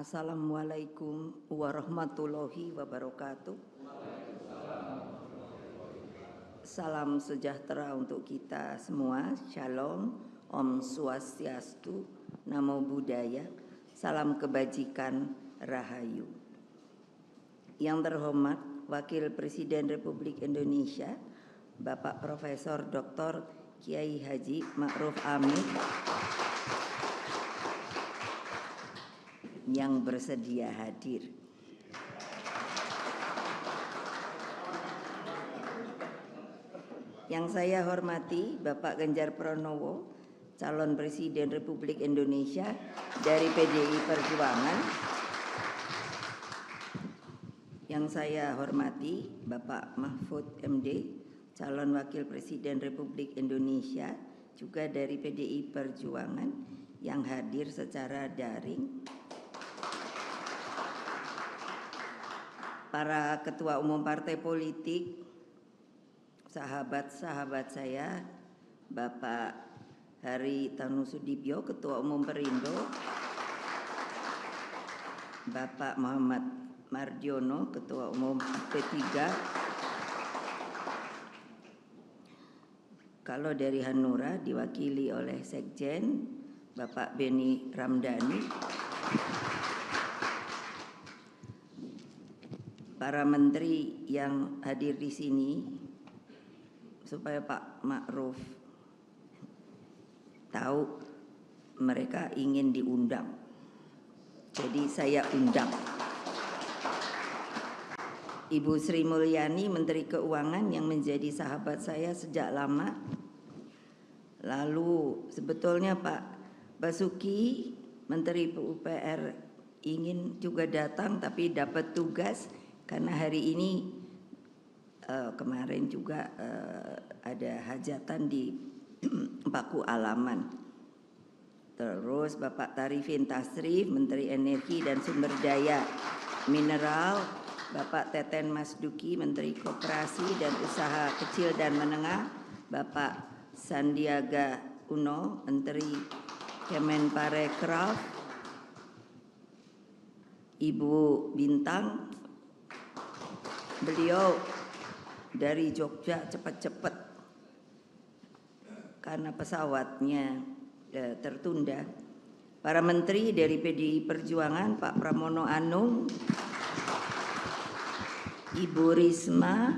Assalamualaikum warahmatullahi wabarakatuh. Salam sejahtera untuk kita semua. Shalom, Om Swastiastu, Namo Buddhaya, salam kebajikan, Rahayu. Yang terhormat Wakil Presiden Republik Indonesia, Bapak Profesor Dr. Kiai Haji Ma'ruf Amin, yang bersedia hadir. Yang saya hormati Bapak Ganjar Pranowo, calon Presiden Republik Indonesia dari PDI Perjuangan. Yang saya hormati Bapak Mahfud MD, calon Wakil Presiden Republik Indonesia juga dari PDI Perjuangan yang hadir secara daring. Para ketua umum partai politik, sahabat-sahabat saya, Bapak Hari Tanu Sudibyo, Ketua Umum Perindo, Bapak Muhammad Mardiono, Ketua Umum P3. Kalau dari Hanura diwakili oleh Sekjen, Bapak Beni Ramdhani. Para menteri yang hadir di sini, supaya Pak Ma'ruf tahu mereka ingin diundang. Jadi saya undang. Ibu Sri Mulyani, Menteri Keuangan yang menjadi sahabat saya sejak lama. Lalu sebetulnya Pak Basuki, Menteri PUPR, ingin juga datang tapi dapat tugas. Karena hari ini kemarin juga ada hajatan di Paku Alaman. Terus Bapak Tarifin Tasrif, Menteri Energi dan Sumber Daya Mineral, Bapak Teten Masduki, Menteri Koperasi dan Usaha Kecil dan Menengah, Bapak Sandiaga Uno, Menteri Kemenparekraf, Ibu Bintang, beliau dari Jogja cepat-cepat karena pesawatnya tertunda. Para menteri dari PDI Perjuangan, Pak Pramono Anung, Ibu Risma,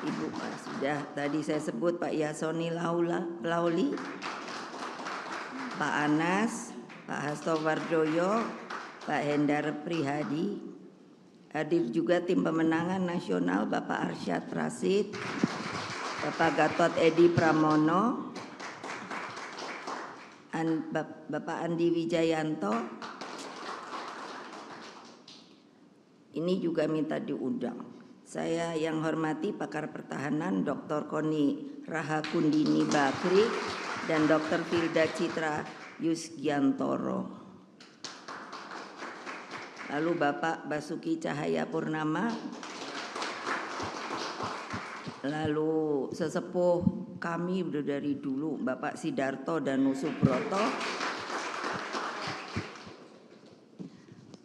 Ibu sudah tadi saya sebut, Pak Yasoni Lauli, Pak Anas, Pak Hasto Wardoyo, Pak Hendar Prihadi. Hadir juga tim pemenangan nasional, Bapak Arsyad Rashid, Bapak Gatot Edi Pramono, Bapak Andi Wijayanto. Ini juga minta diundang. Saya yang hormati pakar pertahanan Dr. Koni Rahakundini Bakri dan Dr. Filda Citra Yusgiantoro. Lalu Bapak Basuki Cahayapurnama, lalu sesepuh kami dari dulu Bapak Sidarto Danusubroto,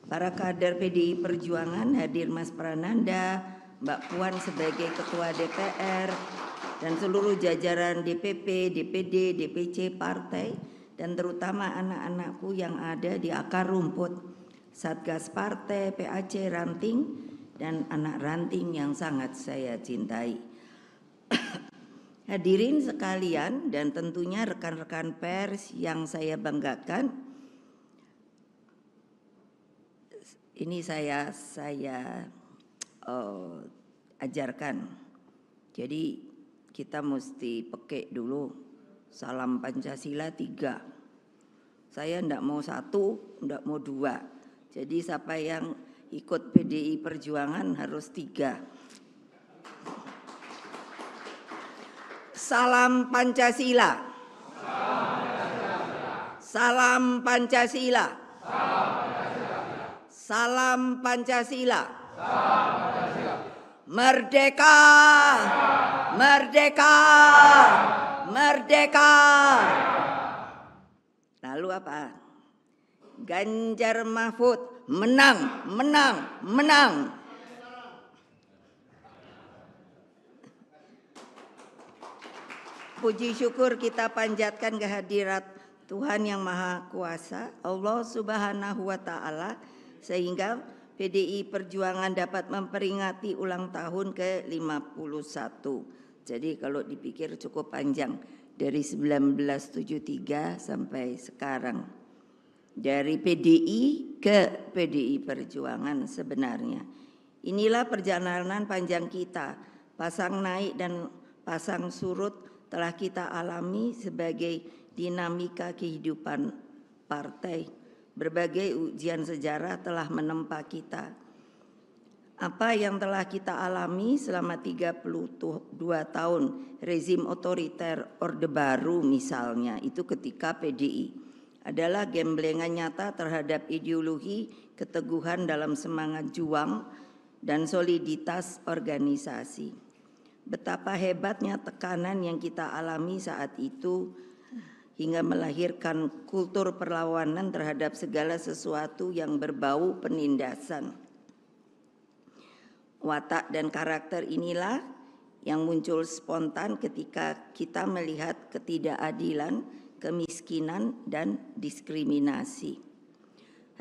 para kader PDI Perjuangan hadir Mas Prananda, Mbak Puan sebagai Ketua DPR, dan seluruh jajaran DPP, DPD, DPC partai, dan terutama anak-anakku yang ada di akar rumput, Satgas Partai, PAC Ranting, dan anak ranting yang sangat saya cintai. Hadirin sekalian dan tentunya rekan-rekan pers yang saya banggakan, ini saya ajarkan. Jadi kita mesti pakai dulu salam Pancasila 3. Saya enggak mau 1, enggak mau 2. Jadi siapa yang ikut PDI Perjuangan harus 3. Salam Pancasila. Salam Pancasila. Salam Pancasila. Merdeka. Merdeka. Merdeka. Lalu apa? Ganjar Mahfud menang, menang, menang. Puji syukur kita panjatkan kehadirat Tuhan Yang Maha Kuasa, Allah Subhanahu wa Ta'ala, sehingga PDI Perjuangan dapat memperingati ulang tahun ke-51. Jadi kalau dipikir cukup panjang, dari 1973 sampai sekarang. Dari PDI ke PDI Perjuangan sebenarnya. Inilah perjalanan panjang kita, pasang naik dan pasang surut telah kita alami sebagai dinamika kehidupan partai. Berbagai ujian sejarah telah menempa kita. Apa yang telah kita alami selama 32 tahun rezim otoriter Orde Baru misalnya, itu ketika PDI adalah gemblengan nyata terhadap ideologi, keteguhan dalam semangat juang dan soliditas organisasi. Betapa hebatnya tekanan yang kita alami saat itu hingga melahirkan kultur perlawanan terhadap segala sesuatu yang berbau penindasan. Watak dan karakter inilah yang muncul spontan ketika kita melihat ketidakadilan, kemiskinan, dan diskriminasi.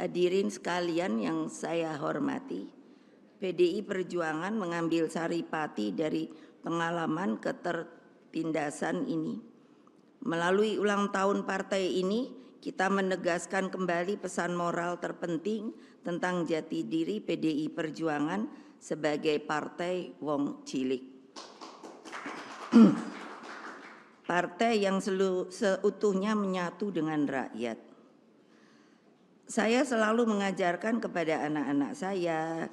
Hadirin sekalian yang saya hormati, PDI Perjuangan mengambil saripati dari pengalaman ketertindasan ini. Melalui ulang tahun partai ini, kita menegaskan kembali pesan moral terpenting tentang jati diri PDI Perjuangan sebagai partai wong cilik. Partai yang seutuhnya menyatu dengan rakyat. Saya selalu mengajarkan kepada anak-anak saya,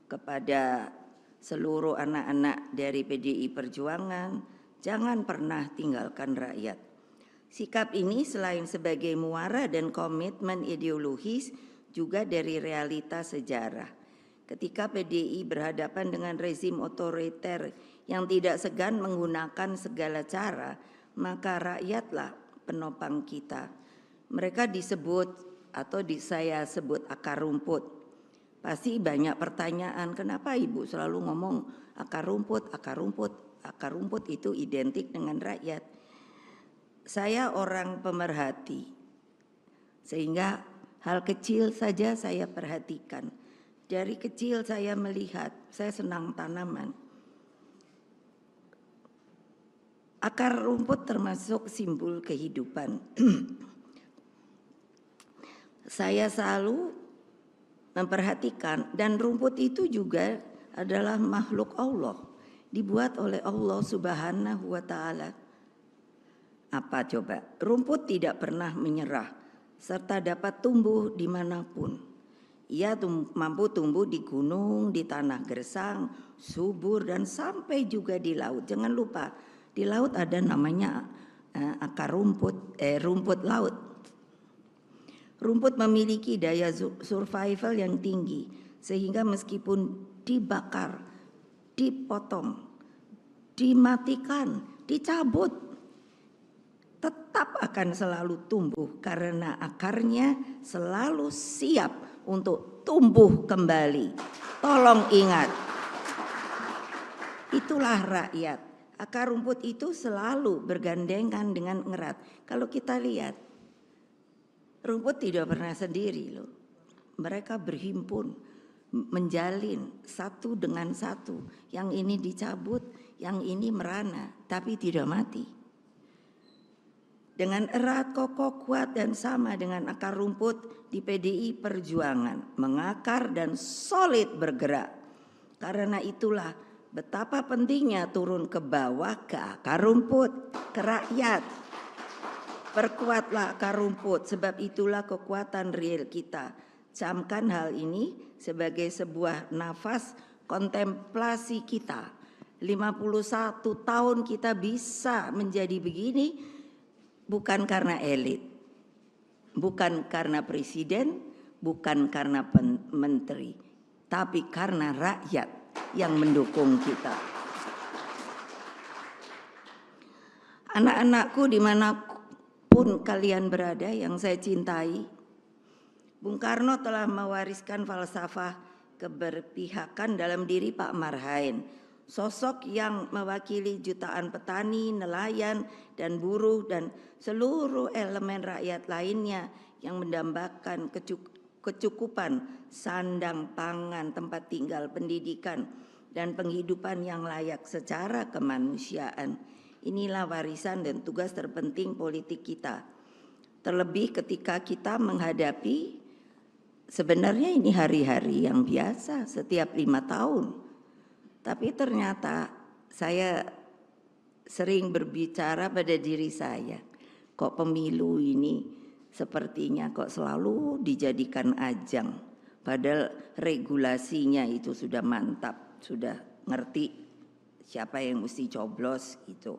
kepada seluruh anak-anak dari PDI Perjuangan, jangan pernah tinggalkan rakyat. Sikap ini selain sebagai muara dan komitmen ideologis, juga dari realitas sejarah. Ketika PDI berhadapan dengan rezim otoriter yang tidak segan menggunakan segala cara, maka rakyatlah penopang kita. Mereka disebut atau saya sebut akar rumput. Pasti banyak pertanyaan, kenapa Ibu selalu ngomong akar rumput, akar rumput? Akar rumput itu identik dengan rakyat. Saya orang pemerhati, sehingga hal kecil saja saya perhatikan. Dari kecil saya melihat, saya senang tanaman. Akar rumput termasuk simbol kehidupan. Saya selalu memperhatikan, dan rumput itu juga adalah makhluk Allah, dibuat oleh Allah Subhanahu wa Ta'ala. Apa coba? Rumput tidak pernah menyerah serta dapat tumbuh dimanapun. Ia mampu tumbuh di gunung, di tanah gersang, subur, dan sampai juga di laut. Jangan lupa, di laut ada namanya akar rumput, rumput laut. Rumput memiliki daya survival yang tinggi, sehingga meskipun dibakar, dipotong, dimatikan, dicabut, tetap akan selalu tumbuh karena akarnya selalu siap untuk tumbuh kembali. Tolong ingat, itulah rakyat. Akar rumput itu selalu bergandengan dengan erat. Kalau kita lihat, rumput tidak pernah sendiri loh. Mereka berhimpun, menjalin satu dengan satu. Yang ini dicabut, yang ini merana, tapi tidak mati. Dengan erat, kokoh, kuat, dan sama dengan akar rumput di PDI Perjuangan. Mengakar dan solid bergerak. Karena itulah betapa pentingnya turun ke bawah, ke akar rumput, ke rakyat. Perkuatlah akar rumput, sebab itulah kekuatan real kita. Camkan hal ini sebagai sebuah nafas kontemplasi kita. 51 tahun kita bisa menjadi begini, bukan karena elit, bukan karena presiden, bukan karena menteri, tapi karena rakyat yang mendukung kita. Anak-anakku dimanapun kalian berada yang saya cintai, Bung Karno telah mewariskan falsafah keberpihakan dalam diri Pak Marhain, sosok yang mewakili jutaan petani, nelayan, dan buruh dan seluruh elemen rakyat lainnya yang mendambakan kecukupan sandang, pangan, tempat tinggal, pendidikan, dan penghidupan yang layak secara kemanusiaan. Inilah warisan dan tugas terpenting politik kita. Terlebih ketika kita menghadapi, sebenarnya ini hari-hari yang biasa setiap 5 tahun. Tapi ternyata saya sering berbicara pada diri saya, kok pemilu ini sepertinya kok selalu dijadikan ajang. Padahal regulasinya itu sudah mantap, sudah ngerti siapa yang mesti coblos gitu.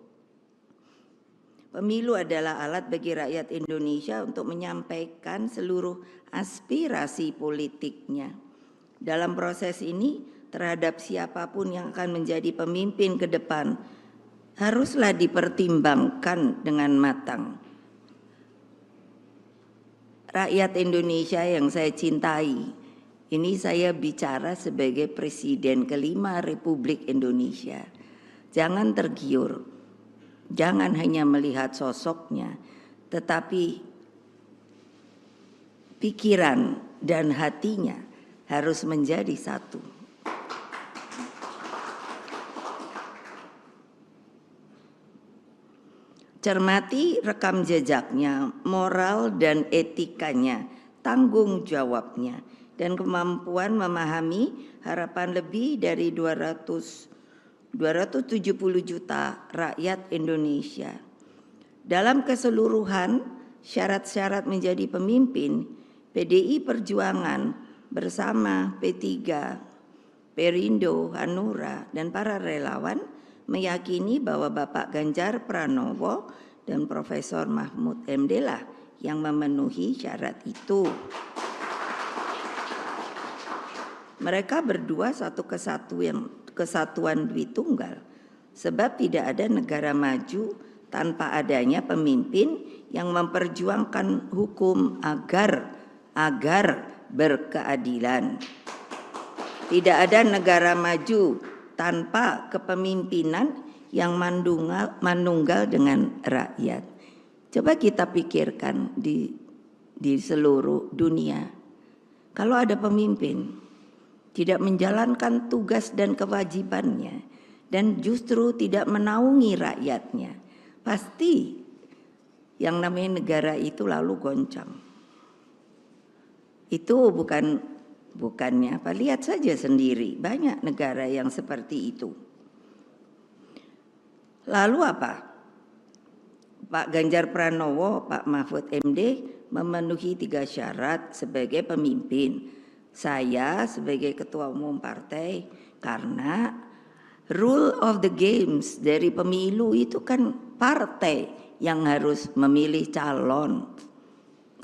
Pemilu adalah alat bagi rakyat Indonesia untuk menyampaikan seluruh aspirasi politiknya. Dalam proses ini, terhadap siapapun yang akan menjadi pemimpin ke depan, haruslah dipertimbangkan dengan matang. Rakyat Indonesia yang saya cintai, ini saya bicara sebagai Presiden kelima Republik Indonesia. Jangan tergiur. Jangan hanya melihat sosoknya, tetapi pikiran dan hatinya harus menjadi satu. Cermati rekam jejaknya, moral dan etikanya, tanggung jawabnya, dan kemampuan memahami harapan lebih dari 270 juta rakyat Indonesia. Dalam keseluruhan, syarat-syarat menjadi pemimpin, PDI Perjuangan bersama P3, Perindo, Hanura, dan para relawan meyakini bahwa Bapak Ganjar Pranowo dan Profesor Mahfud MD lah yang memenuhi syarat itu. Mereka berdua satu kesatuan Dwitunggal, sebab tidak ada negara maju tanpa adanya pemimpin yang memperjuangkan hukum agar berkeadilan. Tidak ada negara maju tanpa kepemimpinan yang manunggal dengan rakyat. Coba kita pikirkan di seluruh dunia, kalau ada pemimpin tidak menjalankan tugas dan kewajibannya dan justru tidak menaungi rakyatnya, pasti yang namanya negara itu lalu goncang. Itu bukannya apa, lihat saja sendiri, banyak negara yang seperti itu. Lalu apa? Pak Ganjar Pranowo, Pak Mahfud MD memenuhi 3 syarat sebagai pemimpin. Saya sebagai ketua umum partai, karena rule of the games dari pemilu itu kan partai yang harus memilih calon.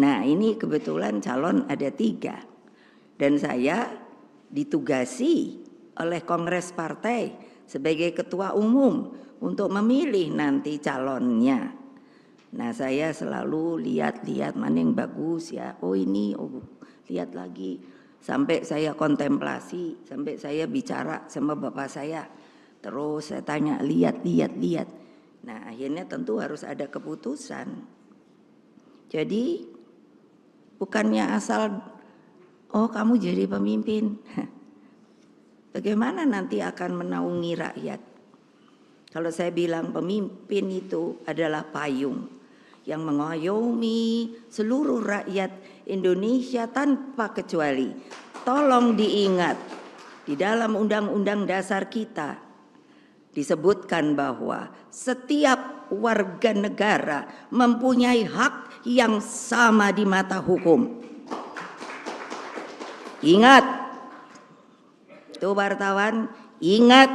Nah, ini kebetulan calon ada 3. Dan saya ditugasi oleh Kongres Partai sebagai ketua umum untuk memilih nanti calonnya. Nah, saya selalu lihat-lihat mana yang bagus ya. Oh ini, lihat lagi. Sampai saya kontemplasi, sampai saya bicara sama bapak saya. Terus saya tanya, lihat. Nah, akhirnya tentu harus ada keputusan. Jadi bukannya asal, oh kamu jadi pemimpin. Bagaimana nanti akan menaungi rakyat? Kalau saya bilang pemimpin itu adalah payung yang mengayomi seluruh rakyat Indonesia tanpa kecuali. Tolong diingat, di dalam Undang-Undang Dasar kita disebutkan bahwa setiap warga negara mempunyai hak yang sama di mata hukum. Ingat, tuh wartawan, ingat.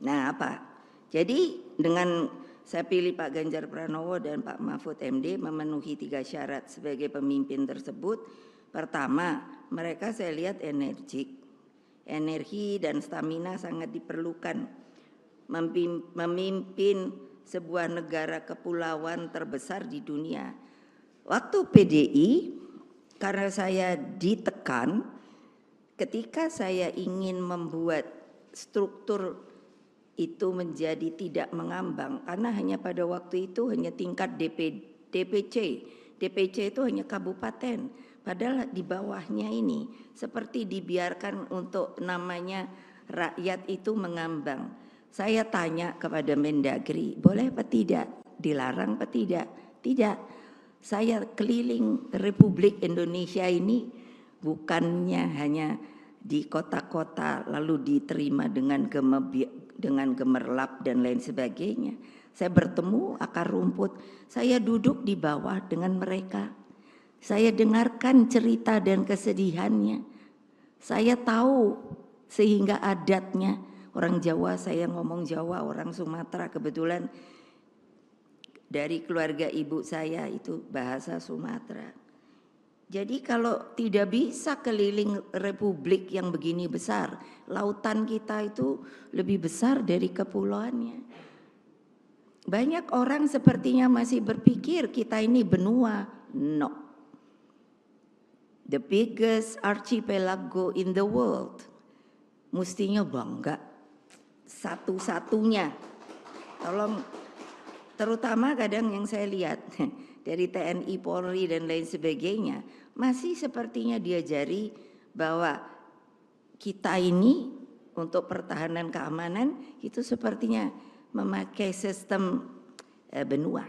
Nah apa? Jadi dengan saya pilih Pak Ganjar Pranowo dan Pak Mahfud MD memenuhi 3 syarat sebagai pemimpin tersebut. Pertama, mereka saya lihat energik. Energi dan stamina sangat diperlukan. Memimpin sebuah negara kepulauan terbesar di dunia. Waktu PDI, karena saya ditekan ketika saya ingin membuat struktur itu menjadi tidak mengambang, karena hanya pada waktu itu hanya tingkat DPC itu hanya kabupaten, padahal di bawahnya ini seperti dibiarkan untuk namanya rakyat itu mengambang. Saya tanya kepada Mendagri, boleh apa tidak? Dilarang apa tidak? Tidak. Saya keliling Republik Indonesia ini bukannya hanya di kota-kota lalu diterima dengan gemerlap dan lain sebagainya. Saya bertemu akar rumput, saya duduk di bawah dengan mereka. Saya dengarkan cerita dan kesedihannya. Saya tahu sehingga adatnya. Orang Jawa, saya ngomong Jawa, orang Sumatera kebetulan dari keluarga ibu saya itu bahasa Sumatera. Jadi kalau tidak bisa keliling republik yang begini besar, lautan kita itu lebih besar dari kepulauannya. Banyak orang sepertinya masih berpikir kita ini benua. No. The biggest archipelago in the world. Mestinya bangga. Satu-satunya. Tolong, terutama kadang yang saya lihat dari TNI, Polri dan lain sebagainya, masih sepertinya diajari bahwa kita ini untuk pertahanan keamanan itu sepertinya memakai sistem benua.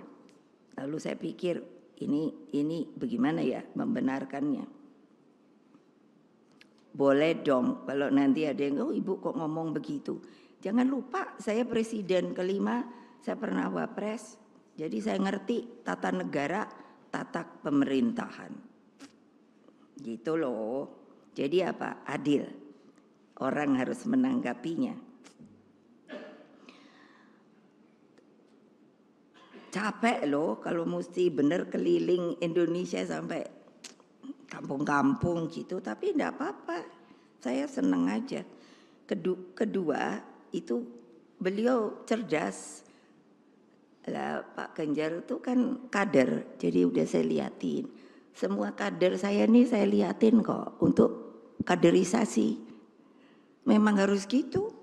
Lalu saya pikir ini bagaimana ya membenarkannya. Boleh dong kalau nanti ada yang, oh ibu kok ngomong begitu. Jangan lupa saya presiden kelima, saya pernah wapres. Jadi saya ngerti tata negara, tata pemerintahan. Gitu loh. Jadi apa? Adil. Orang harus menanggapinya. Capek loh kalau mesti bener keliling Indonesia sampai kampung-kampung gitu. Tapi enggak apa-apa. Saya senang aja. Kedua itu beliau cerdas. Lah, Pak Ganjar itu kan kader, jadi udah saya liatin. Semua kader saya nih saya liatin kok untuk kaderisasi. Memang harus gitu.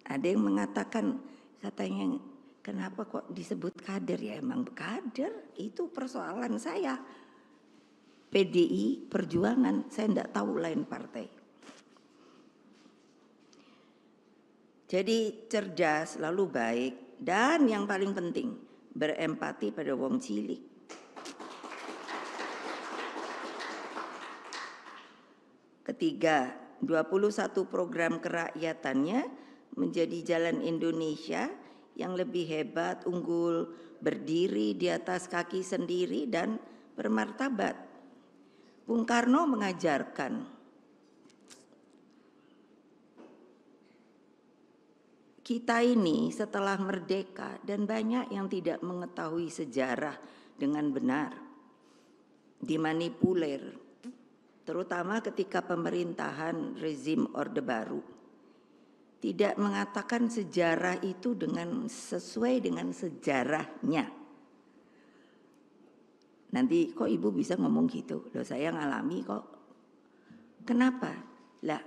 Ada yang mengatakan, katanya kenapa kok disebut kader? Ya emang kader, itu persoalan saya. PDI Perjuangan, saya enggak tahu lain partai. Jadi cerdas, lalu baik, dan yang paling penting berempati pada wong cilik. Ketiga, 21 program kerakyatannya menjadi jalan Indonesia yang lebih hebat, unggul, berdiri di atas kaki sendiri dan bermartabat. Bung Karno mengajarkan kita ini setelah merdeka dan banyak yang tidak mengetahui sejarah dengan benar, dimanipulir, terutama ketika pemerintahan rezim Orde Baru. Tidak mengatakan sejarah itu dengan sesuai dengan sejarahnya. Nanti kok ibu bisa ngomong gitu? Loh saya ngalami kok. Kenapa? Lah,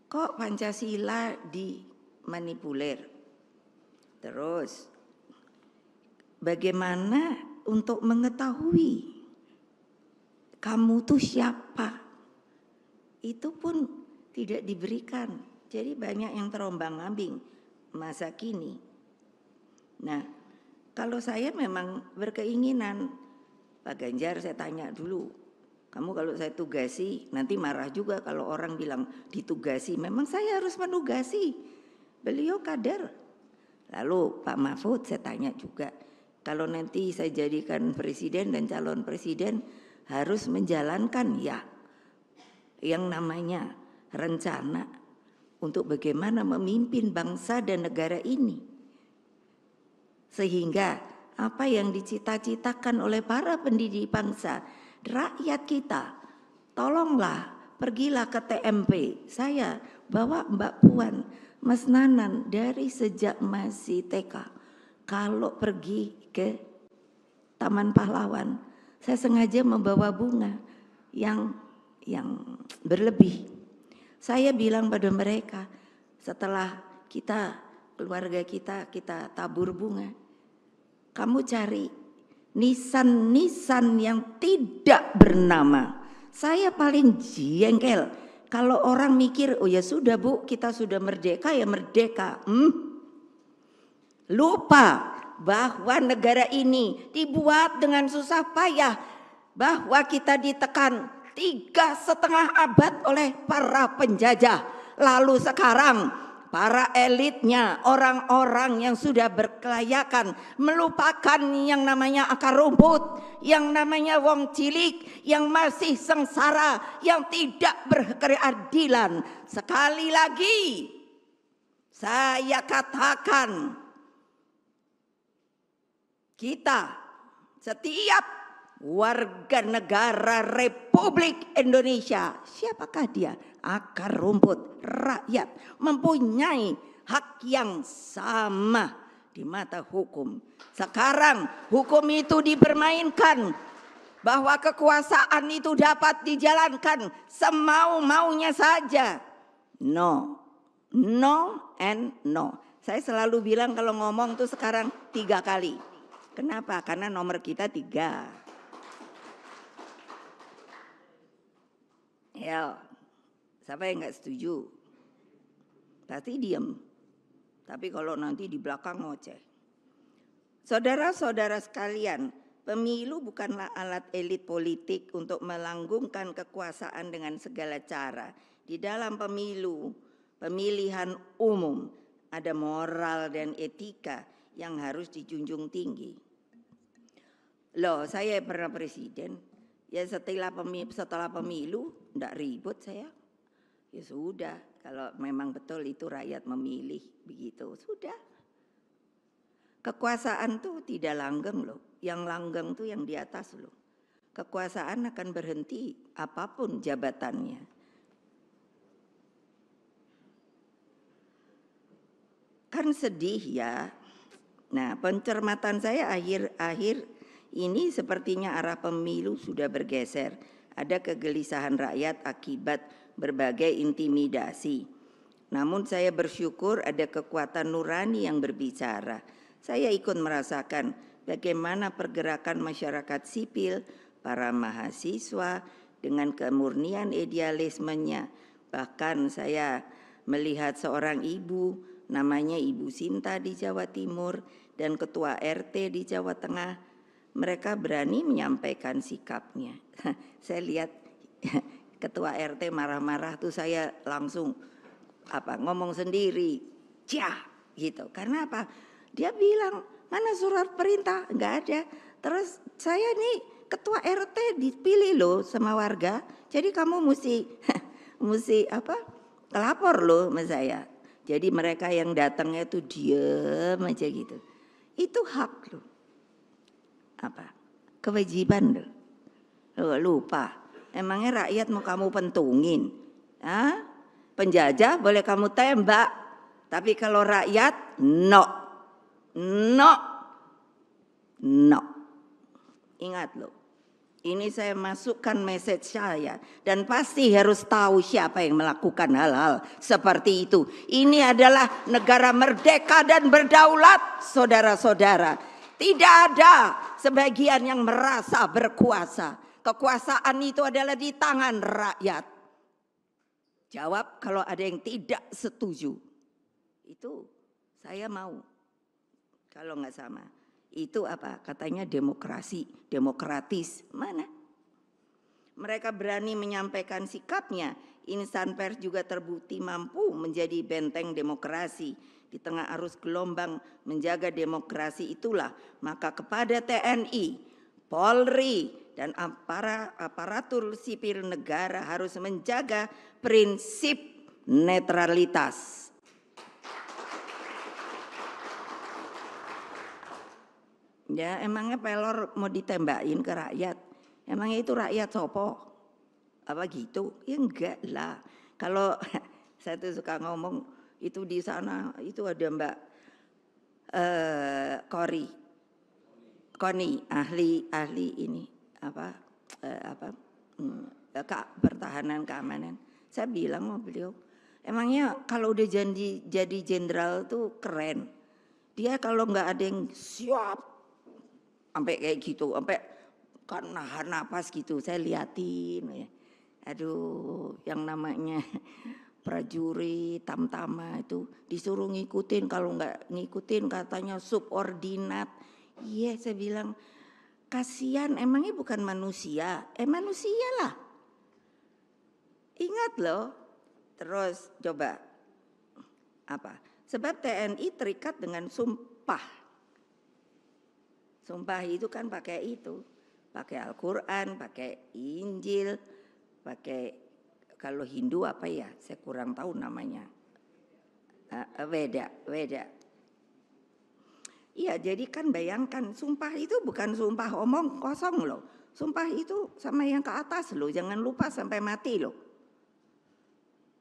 kok Pancasila dimanipulir? Terus, bagaimana untuk mengetahui kamu tuh siapa? Itu pun tidak diberikan. Jadi banyak yang terombang-ambing masa kini. Nah, kalau saya memang berkeinginan, Pak Ganjar saya tanya dulu, kamu kalau saya tugasi, nanti marah juga kalau orang bilang ditugasi. Memang saya harus menugasi. Beliau kader. Lalu Pak Mahfud saya tanya juga, kalau nanti saya jadikan presiden dan calon presiden harus menjalankan ya yang namanya rencana untuk bagaimana memimpin bangsa dan negara ini. Sehingga apa yang dicita-citakan oleh para pendidik bangsa, rakyat kita, tolonglah pergilah ke TMP. Saya bawa Mbak Puan, Mas Nanan dari sejak masih TK. Kalau pergi ke Taman Pahlawan, Saya sengaja membawa bunga yang berlebih. Saya bilang pada mereka, setelah keluarga kita tabur bunga, kamu cari nisan-nisan yang tidak bernama. Saya paling jengkel kalau orang mikir, oh ya sudah Bu, kita sudah merdeka ya merdeka. Lupa bahwa negara ini dibuat dengan susah payah, bahwa kita ditekan 3,5 abad oleh para penjajah. Lalu sekarang para elitnya, orang-orang yang sudah berkelayakan, melupakan yang namanya akar rumput, yang namanya wong cilik, yang masih sengsara, yang tidak berkeadilan. Sekali lagi saya katakan, kita setiap warga negara Republik Indonesia, siapakah dia? Akar rumput, rakyat, mempunyai hak yang sama di mata hukum. Sekarang hukum itu dipermainkan, bahwa kekuasaan itu dapat dijalankan semau-maunya saja. No and no. Saya selalu bilang kalau ngomong tuh sekarang 3 kali. Kenapa? Karena nomor kita 3. Ya, siapa yang nggak setuju? Pasti diam. Tapi kalau nanti di belakang ngoceh. Saudara-saudara sekalian, pemilu bukanlah alat elit politik untuk melanggengkan kekuasaan dengan segala cara. Di dalam pemilu, pemilihan umum, ada moral dan etika yang harus dijunjung tinggi. Loh, saya pernah presiden. Ya setelah pemilu enggak ribut saya. Ya sudah, kalau memang betul itu rakyat memilih begitu, sudah. Kekuasaan tuh tidak langgeng loh. Yang langgeng tuh yang di atas loh. Kekuasaan akan berhenti apapun jabatannya. Kan sedih ya. Nah, pencermatan saya akhir-akhir ini sepertinya arah pemilu sudah bergeser. Ada kegelisahan rakyat akibat berbagai intimidasi. Namun saya bersyukur ada kekuatan nurani yang berbicara. Saya ikut merasakan bagaimana pergerakan masyarakat sipil, para mahasiswa dengan kemurnian idealismenya. Bahkan saya melihat seorang ibu, namanya Ibu Sinta di Jawa Timur dan ketua RT di Jawa Tengah. Mereka berani menyampaikan sikapnya. Saya lihat ketua RT marah-marah tuh saya langsung ngomong sendiri, cah gitu. Karena apa? Dia bilang mana surat perintah? Enggak ada. Terus saya nih ketua RT dipilih loh sama warga. Jadi kamu mesti lapor loh sama saya. Jadi mereka yang datangnya itu diam aja gitu. Itu hak loh. Kewajiban loh. Lupa. Emangnya rakyat mau kamu pentungin? Penjajah boleh kamu tembak, tapi kalau rakyat no. Ingat loh. Ini saya masukkan message saya dan pasti harus tahu siapa yang melakukan hal-hal seperti itu. Ini adalah negara merdeka dan berdaulat, saudara-saudara. Tidak ada sebagian yang merasa berkuasa. Kekuasaan itu adalah di tangan rakyat. Jawab kalau ada yang tidak setuju. Itu saya mau. Kalau nggak sama. Itu apa? Katanya demokrasi, demokratis. Mana? Mereka berani menyampaikan sikapnya. Insan pers juga terbukti mampu menjadi benteng demokrasi. Di tengah arus gelombang menjaga demokrasi itulah, maka kepada TNI, Polri, dan aparatur sipil negara harus menjaga prinsip netralitas. Ya emangnya pelor mau ditembakin ke rakyat? Emangnya itu rakyat sopo? Apa gitu? Ya enggak lah. Kalau saya tuh suka ngomong, itu di sana itu ada Mbak Koni ahli ini pertahanan keamanan. Saya bilang sama beliau, emangnya kalau udah jadi jenderal tuh keren. Dia kalau nggak ada yang siap, sampai kayak gitu, sampai kan nahan napas gitu. Saya liatin, ya. Aduh, yang namanya prajurit tamtama itu disuruh ngikutin, kalau nggak ngikutin katanya subordinat. Iya, saya bilang kasihan, emangnya bukan manusia? Manusia lah. Ingat loh. Terus coba apa? Sebab TNI terikat dengan sumpah. Sumpah itu kan pakai itu, pakai Al-Quran, pakai Injil, pakai kalau Hindu apa ya? Saya kurang tahu namanya. Weda. Iya, jadi kan bayangkan sumpah itu bukan sumpah omong kosong loh. Sumpah itu sama yang ke atas loh, jangan lupa sampai mati loh.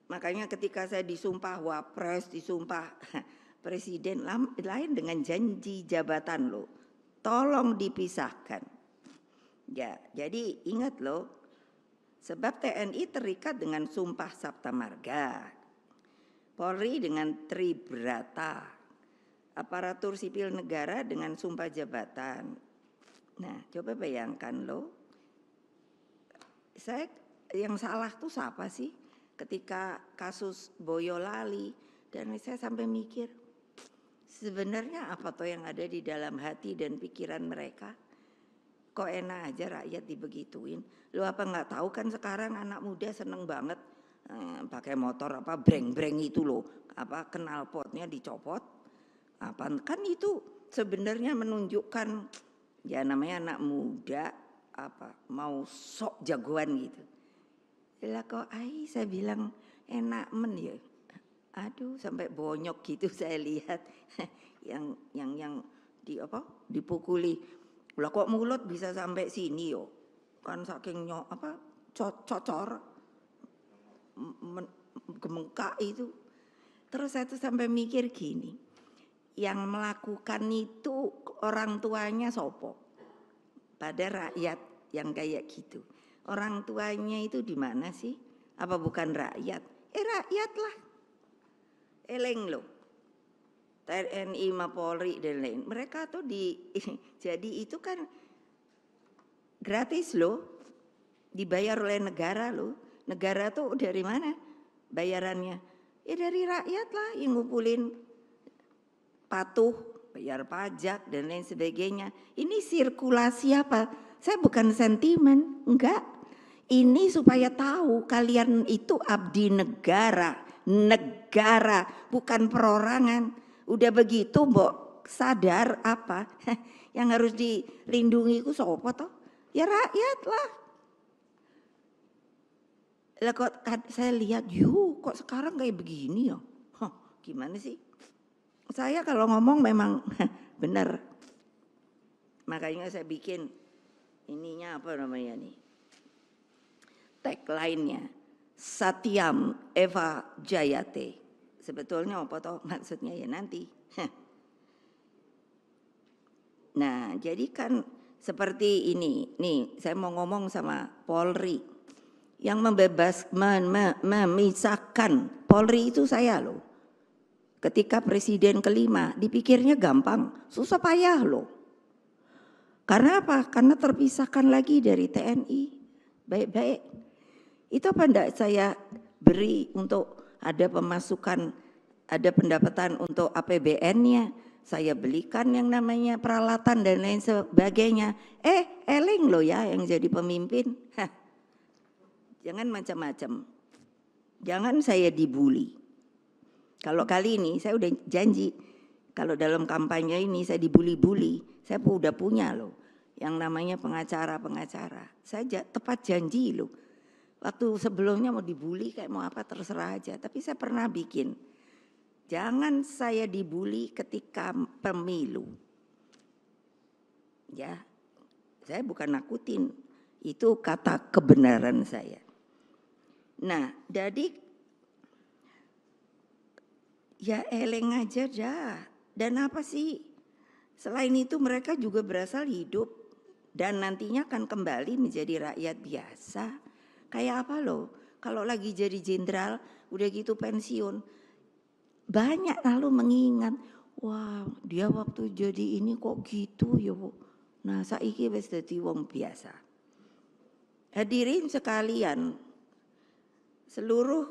Makanya ketika saya disumpah wapres, disumpah presiden, lain dengan janji jabatan loh. Tolong dipisahkan. Ya, jadi ingat loh, sebab TNI terikat dengan sumpah Sabta Marga, Polri dengan Tribrata, aparatur sipil negara dengan sumpah jabatan. Nah, coba bayangkan loh, saya yang salah tuh siapa sih? Ketika kasus Boyolali, dan saya sampai mikir, sebenarnya apa toh yang ada di dalam hati dan pikiran mereka? Kok enak aja rakyat dibegituin? Lu apa nggak tahu kan sekarang anak muda seneng banget pakai motor apa breng-breng itu loh, apa knalpotnya dicopot, apa kan itu sebenarnya menunjukkan ya namanya anak muda apa mau sok jagoan gitu. Lah kok saya bilang enak men ya. Aduh sampai bonyok gitu saya lihat yang di apa dipukuli. Lah kok mulut bisa sampai sini yo. Kan saking cocor gemengkak itu. Terus saya tuh sampai mikir gini. Yang melakukan itu orang tuanya sopo? Pada rakyat yang kayak gitu. Orang tuanya itu di mana sih? Apa bukan rakyat? Rakyat lah. Eleng loh. TNI, Polri dan lain. Mereka tuh jadi itu kan gratis loh. Dibayar oleh negara loh. Negara tuh dari mana bayarannya? Ya dari rakyat lah yang ngumpulin patuh, bayar pajak dan lain sebagainya. Ini sirkulasi apa? Saya bukan sentimen, enggak. Ini supaya tahu kalian itu abdi negara, bukan perorangan. Udah begitu, mbok sadar apa? Yang harus dilindungi itu siapa toh? Ya rakyat lah. Lah kok saya lihat, kok sekarang kayak begini ya? Gimana sih? Saya kalau ngomong memang benar. Makanya saya bikin ininya apa namanya nih? Tagline-nya Satyam Eva Jayate. Sebetulnya apa toh maksudnya ya nanti. Nah, jadi kan seperti ini. Nih, saya mau ngomong sama Polri. Yang memisahkan Polri itu saya loh. Ketika presiden kelima dipikirnya gampang, susah payah loh. Karena apa? Karena terpisahkan lagi dari TNI. Baik-baik. Itu apa enggak saya beri untuk ada pemasukan, ada pendapatan untuk APBN-nya. Saya belikan yang namanya peralatan dan lain sebagainya. Eleng loh ya yang jadi pemimpin. Jangan macam-macam. Jangan saya dibully. Kalau kali ini saya udah janji, kalau dalam kampanye ini saya dibully-bully, saya udah punya loh yang namanya pengacara. Saya tepat janji loh. Waktu sebelumnya mau dibully kayak mau apa terserah aja, tapi saya pernah bikin. Jangan saya dibully ketika pemilu. Ya, saya bukan nakutin, itu kata kebenaran saya. Nah, jadi ya eleng aja dah. Dan apa sih? Selain itu mereka juga berasal hidup dan nantinya akan kembali menjadi rakyat biasa. Kayak apa loh, kalau lagi jadi jenderal udah gitu pensiun, banyak lalu mengingat, wah dia waktu jadi ini kok gitu ya Bu. Nah saiki wis dadi wong biasa. Hadirin sekalian, seluruh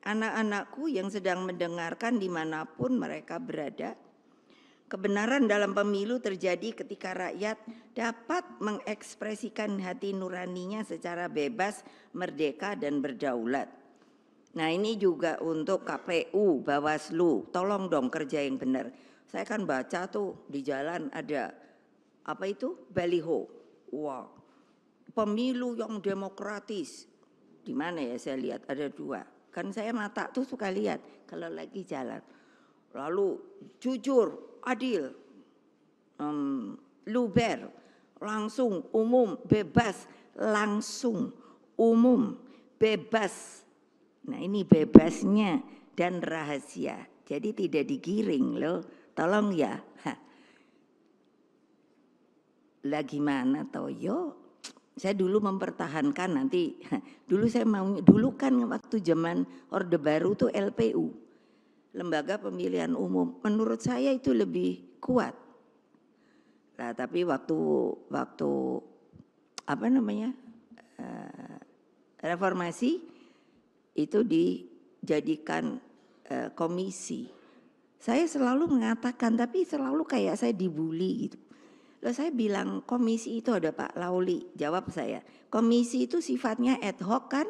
anak-anakku yang sedang mendengarkan dimanapun mereka berada, kebenaran dalam pemilu terjadi ketika rakyat dapat mengekspresikan hati nuraninya secara bebas, merdeka, dan berdaulat. Nah ini juga untuk KPU, Bawaslu, tolong dong kerja yang benar. Saya kan baca tuh di jalan ada apa itu baliho, wah pemilu yang demokratis. Di mana ya saya lihat ada 2. Kan saya mata tuh suka lihat kalau lagi jalan. Lalu jujur, adil, luber, langsung, umum, bebas, langsung, umum, bebas. Nah ini bebasnya dan rahasia. Jadi tidak digiring loh. Tolong ya. Lah gimana Toyo? Saya dulu mempertahankan nanti. Dulu saya mau, dulu kan waktu zaman Orde Baru tuh LPU. Lembaga Pemilihan Umum, menurut saya itu lebih kuat. Nah, tapi waktu apa namanya reformasi itu dijadikan komisi. Saya selalu mengatakan, tapi selalu kayak saya dibully gitu. Lalu saya bilang komisi itu ada Pak Lauli, jawab saya. Komisi itu sifatnya ad hoc kan,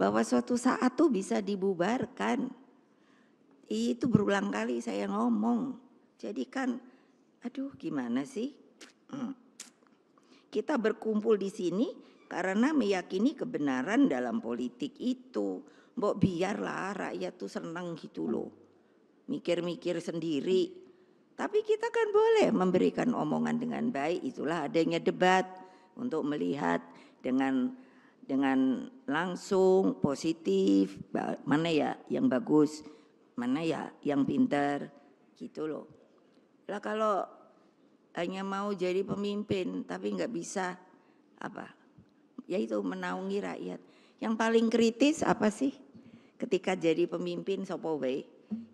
bahwa suatu saat tuh bisa dibubarkan. Itu berulang kali saya ngomong. Jadi kan, aduh gimana sih? Kita berkumpul di sini karena meyakini kebenaran dalam politik itu. Mbok biarlah rakyat tuh senang gitu loh. Mikir-mikir sendiri. Tapi kita kan boleh memberikan omongan dengan baik. Itulah adanya debat untuk melihat dengan langsung positif, mana ya yang bagus, mana ya yang pintar, gitu loh. Lah kalau hanya mau jadi pemimpin tapi nggak bisa apa, yaitu menaungi rakyat. Yang paling kritis apa sih? Ketika jadi pemimpin sopo wae,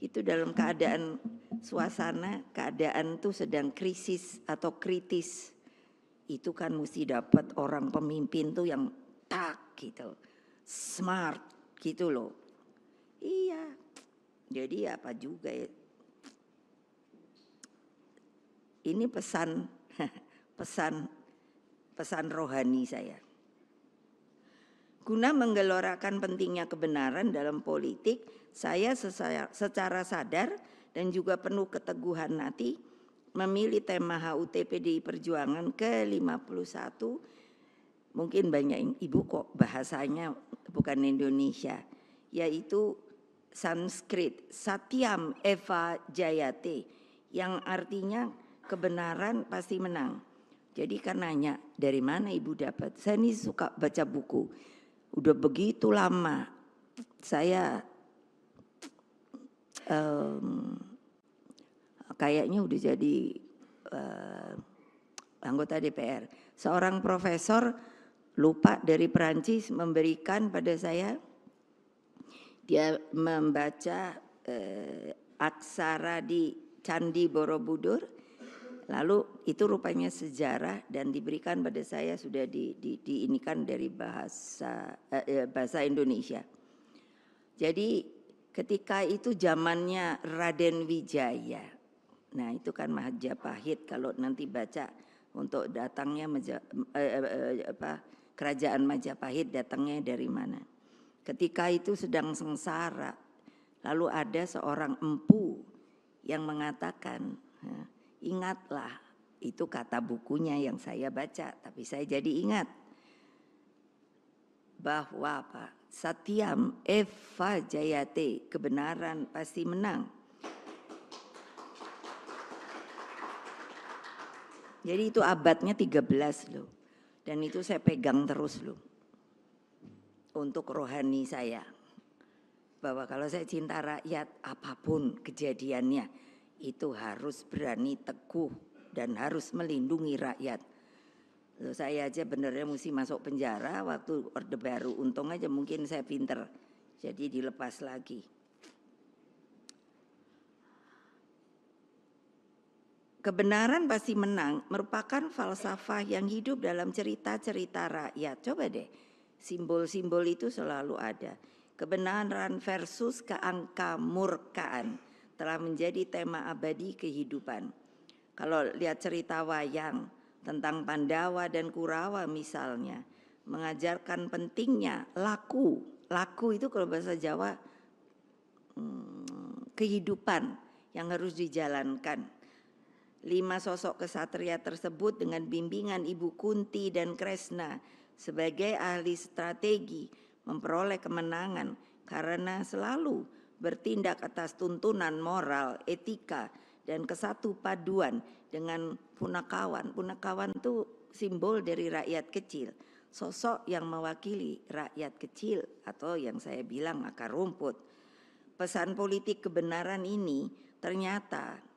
itu dalam keadaan suasana, keadaan tuh sedang krisis atau kritis. Itu kan mesti dapat orang pemimpin tuh yang tak gitu, smart gitu loh. Iya, jadi apa juga ya. Ini pesan rohani saya. Guna menggelorakan pentingnya kebenaran dalam politik, saya secara sadar dan juga penuh keteguhan hati memilih tema HUT PDI Perjuangan ke-51. Mungkin banyak ibu kok bahasanya bukan Indonesia, yaitu Sanskrit, Satyam Eva Jayate, yang artinya kebenaran pasti menang. Jadi kan nanya, dari mana ibu dapat? Saya ini suka baca buku. Udah begitu lama saya kayaknya udah jadi anggota DPR. Seorang profesor lupa dari Perancis memberikan pada saya, dia membaca aksara di Candi Borobudur, lalu itu rupanya sejarah dan diberikan pada saya sudah diinikan dari bahasa Indonesia. Jadi ketika itu zamannya Raden Wijaya. Nah itu kan Majapahit, kalau nanti baca untuk datangnya kerajaan Majapahit datangnya dari mana. Ketika itu sedang sengsara, lalu ada seorang empu yang mengatakan, ingatlah, itu kata bukunya yang saya baca, tapi saya jadi ingat bahwa Pak Satyam Eva Jayate, kebenaran pasti menang. Jadi itu abadnya 13 loh. Dan itu saya pegang terus loh. Untuk rohani saya. Bahwa kalau saya cinta rakyat, apapun kejadiannya, itu harus berani teguh dan harus melindungi rakyat. Loh, saya aja benernya mesti masuk penjara waktu Orde Baru. Untung aja mungkin saya pinter, jadi dilepas lagi. Kebenaran pasti menang merupakan falsafah yang hidup dalam cerita-cerita rakyat. Coba deh, simbol-simbol itu selalu ada. Kebenaran versus keangkamurkaan telah menjadi tema abadi kehidupan. Kalau lihat cerita wayang tentang Pandawa dan Kurawa misalnya, mengajarkan pentingnya laku. Laku itu kalau bahasa Jawa kehidupan yang harus dijalankan. 5 sosok kesatria tersebut dengan bimbingan Ibu Kunti dan Kresna sebagai ahli strategi memperoleh kemenangan karena selalu bertindak atas tuntunan moral, etika, dan kesatu paduan dengan Punakawan. Punakawan itu simbol dari rakyat kecil, sosok yang mewakili rakyat kecil atau yang saya bilang akar rumput. Pesan politik kebenaran ini ternyata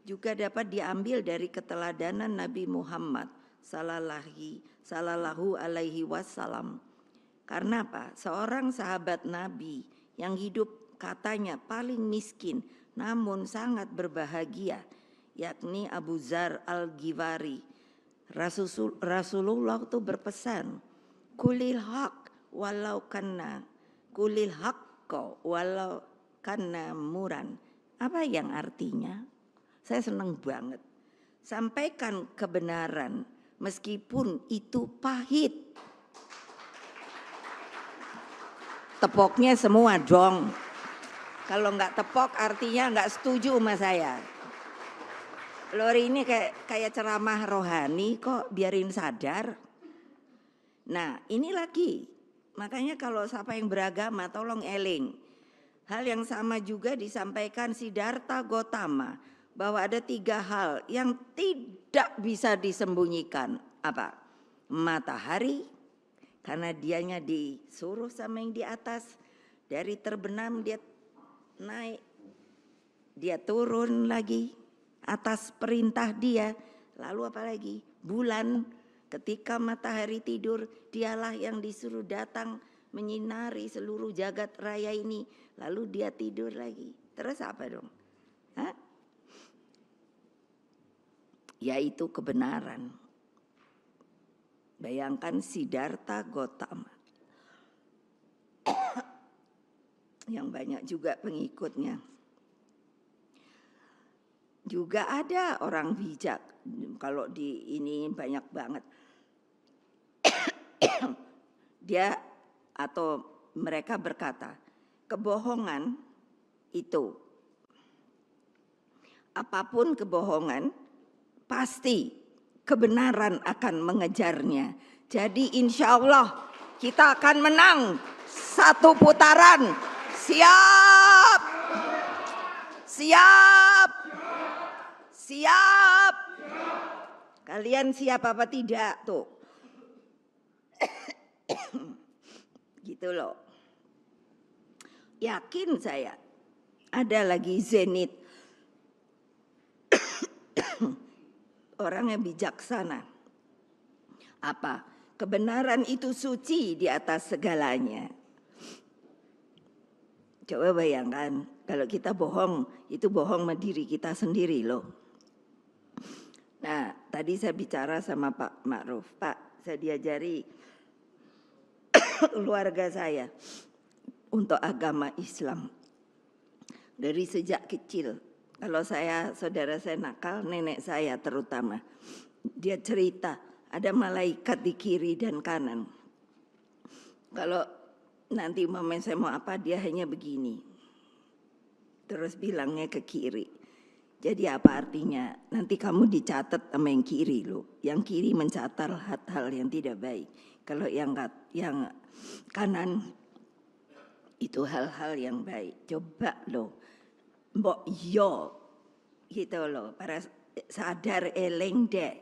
juga dapat diambil dari keteladanan Nabi Muhammad sallallahu alaihi wasallam. Karena apa? Seorang sahabat Nabi yang hidup katanya paling miskin namun sangat berbahagia, yakni Abu Dzar Al-Ghifari. Rasulullah itu berpesan, kulil haq walau kana muran. Apa yang artinya? Saya senang banget. Sampaikan kebenaran meskipun itu pahit. Tepoknya semua dong. Kalau nggak tepok artinya nggak setuju sama saya. Lori ini kayak ceramah rohani kok, biarin sadar. Nah ini lagi. Makanya kalau siapa yang beragama tolong eling. Hal yang sama juga disampaikan Siddhartha Gautama. Bahwa ada 3 hal yang tidak bisa disembunyikan. Apa? Matahari, karena dianya disuruh sama yang di atas. Dari terbenam dia naik, dia turun lagi atas perintah dia. Lalu apa lagi? Bulan, ketika matahari tidur, dialah yang disuruh datang menyinari seluruh jagat raya ini. Lalu dia tidur lagi. Terus apa dong? Hah? Yaitu kebenaran. Bayangkan Siddhartha Gautama yang banyak juga pengikutnya. Juga ada orang bijak, kalau di ini banyak banget. Dia atau mereka berkata, kebohongan itu, apapun kebohongan, pasti kebenaran akan mengejarnya. Jadi insya Allah kita akan menang 1 putaran. Siap? Siap? Siap? Kalian siap apa tidak tuh? Gitu loh. Yakin saya ada lagi Zenit. Orang yang bijaksana. Apa? Kebenaran itu suci di atas segalanya. Coba bayangkan kalau kita bohong, itu bohong sama diri kita sendiri loh. Nah, tadi saya bicara sama Pak Ma'ruf. Pak, saya diajari keluarga saya untuk agama Islam. Dari sejak kecil. Kalau saudara saya nakal, nenek saya terutama. Dia cerita, ada malaikat di kiri dan kanan. Kalau nanti momen saya mau apa, dia hanya begini. Terus bilangnya ke kiri. Jadi apa artinya? Nanti kamu dicatat sama yang kiri loh. Yang kiri mencatat hal-hal yang tidak baik. Kalau yang kanan itu hal-hal yang baik. Coba loh. Mbok yo gitu loh, para sadar eleng dek.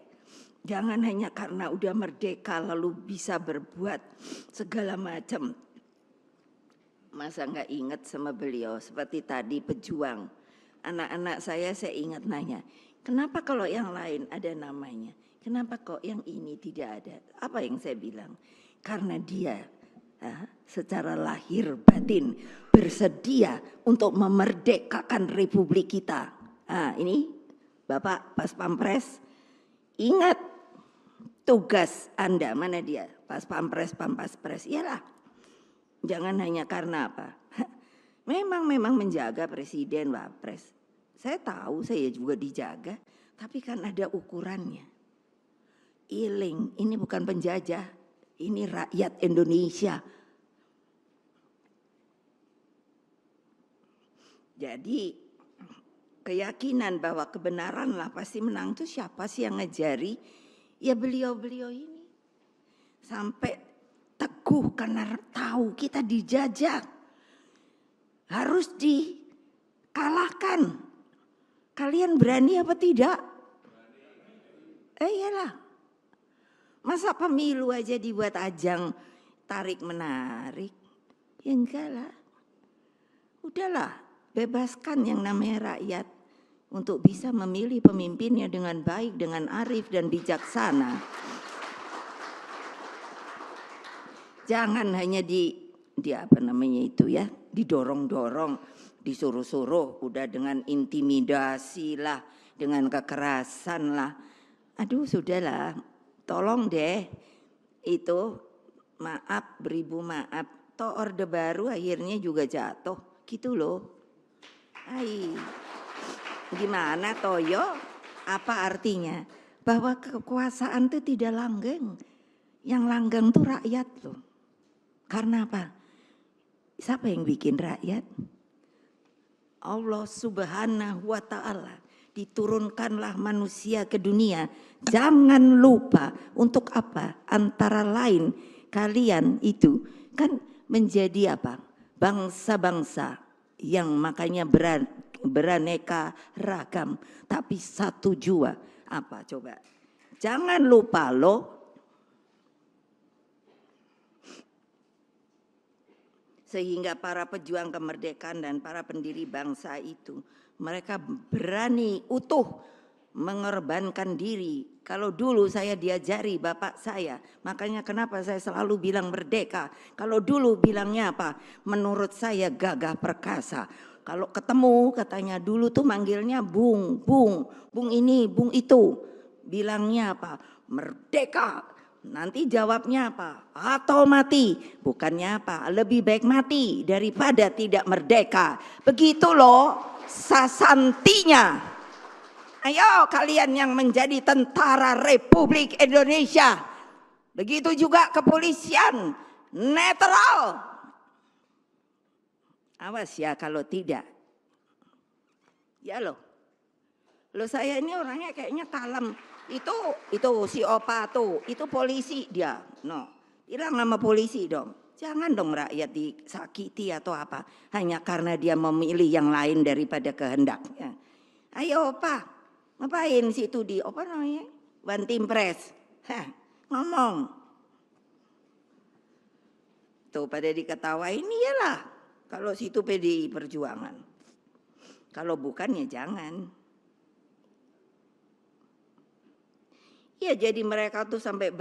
Jangan hanya karena udah merdeka lalu bisa berbuat segala macam. Masa nggak ingat sama beliau seperti tadi pejuang. Anak-anak saya ingat nanya, kenapa kalau yang lain ada namanya? Kenapa kok yang ini tidak ada? Apa yang saya bilang? Karena dia secara lahir batin bersedia untuk memerdekakan republik kita. Ini Bapak Pas Pampres, ingat tugas Anda, mana dia? Pas Pampres, Pampres, iyalah. Jangan hanya karena apa? Memang menjaga presiden, wapres. Saya tahu saya juga dijaga, tapi kan ada ukurannya. Iling, ini bukan penjajah, ini rakyat Indonesia. Jadi keyakinan bahwa kebenaran lah pasti menang itu siapa sih yang ngejari? Ya beliau-beliau ini. Sampai teguh karena tahu kita dijajah. Harus dikalahkan. Kalian berani apa tidak? Iyalah. Masa pemilu aja dibuat ajang tarik-menarik? Ya enggak lah. Udahlah, bebaskan yang namanya rakyat untuk bisa memilih pemimpinnya dengan baik, dengan arif dan bijaksana. Jangan hanya didorong-dorong, disuruh-suruh, udah dengan intimidasi lah, dengan kekerasan lah. Aduh sudahlah, tolong deh, itu maaf, beribu maaf, toh orde baru akhirnya juga jatuh, gitu loh. Gimana toyo? Apa artinya? Bahwa kekuasaan itu tidak langgeng, yang langgeng tuh rakyat loh. Karena apa? Siapa yang bikin rakyat? Allah Subhanahu wa ta'ala. Diturunkanlah manusia ke dunia. Jangan lupa untuk apa? Antara lain kalian itu kan menjadi apa? Bangsa-bangsa yang makanya beraneka ragam. Tapi satu jua. Apa coba? Jangan lupa loh. Sehingga para pejuang kemerdekaan dan para pendiri bangsa itu, mereka berani utuh mengorbankan diri. Kalau dulu saya diajari bapak saya, makanya kenapa saya selalu bilang merdeka. Kalau dulu bilangnya apa? Menurut saya gagah perkasa. Kalau ketemu katanya dulu tuh manggilnya bung ini, bung itu. Bilangnya apa? Merdeka. Nanti jawabnya apa? Atau mati. Bukannya apa? Lebih baik mati daripada tidak merdeka. Begitu loh sasantinya. Ayo kalian yang menjadi tentara Republik Indonesia. Begitu juga kepolisian. Netral. Awas ya kalau tidak. Ya loh. Loh saya ini orangnya kayaknya kalem. Itu si Opa tuh, itu polisi dia. No, bilang nama polisi dong. Jangan dong rakyat disakiti atau apa. Hanya karena dia memilih yang lain daripada kehendaknya. Ayo Opa, ngapain situ di apa namanya? Bantimpres. Ngomong. Tuh pada diketawain iyalah. Kalau situ PDI Perjuangan. Kalau bukan ya jangan. Ya jadi mereka tuh sampai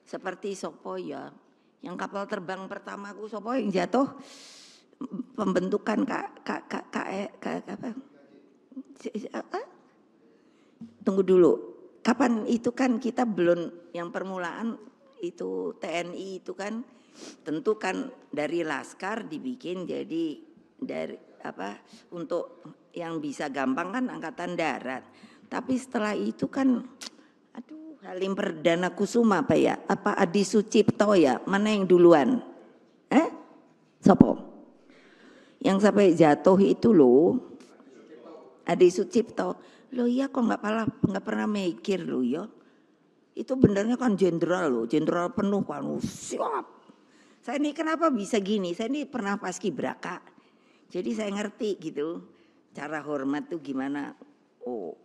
seperti sopo ya. Yang kapal terbang pertamaku sopo yang jatuh pembentukan tunggu dulu. Kapan itu kan kita belum yang permulaan itu TNI itu kan tentu kan dari Laskar dibikin jadi dari apa untuk yang bisa gampang kan Angkatan Darat. Tapi setelah itu kan Halim Perdana Kusuma apa ya? Apa Adi Sucipto ya? Mana yang duluan? Sopo? Yang sampai jatuh itu loh. Adi Sucipto. Loh iya kok nggak pernah mikir loh ya. Itu benernya kan jenderal loh, jenderal penuh kan. Siap. Saya ini kenapa bisa gini? Saya ini pernah paskibraka. Jadi saya ngerti gitu. Cara hormat tuh gimana. Oh.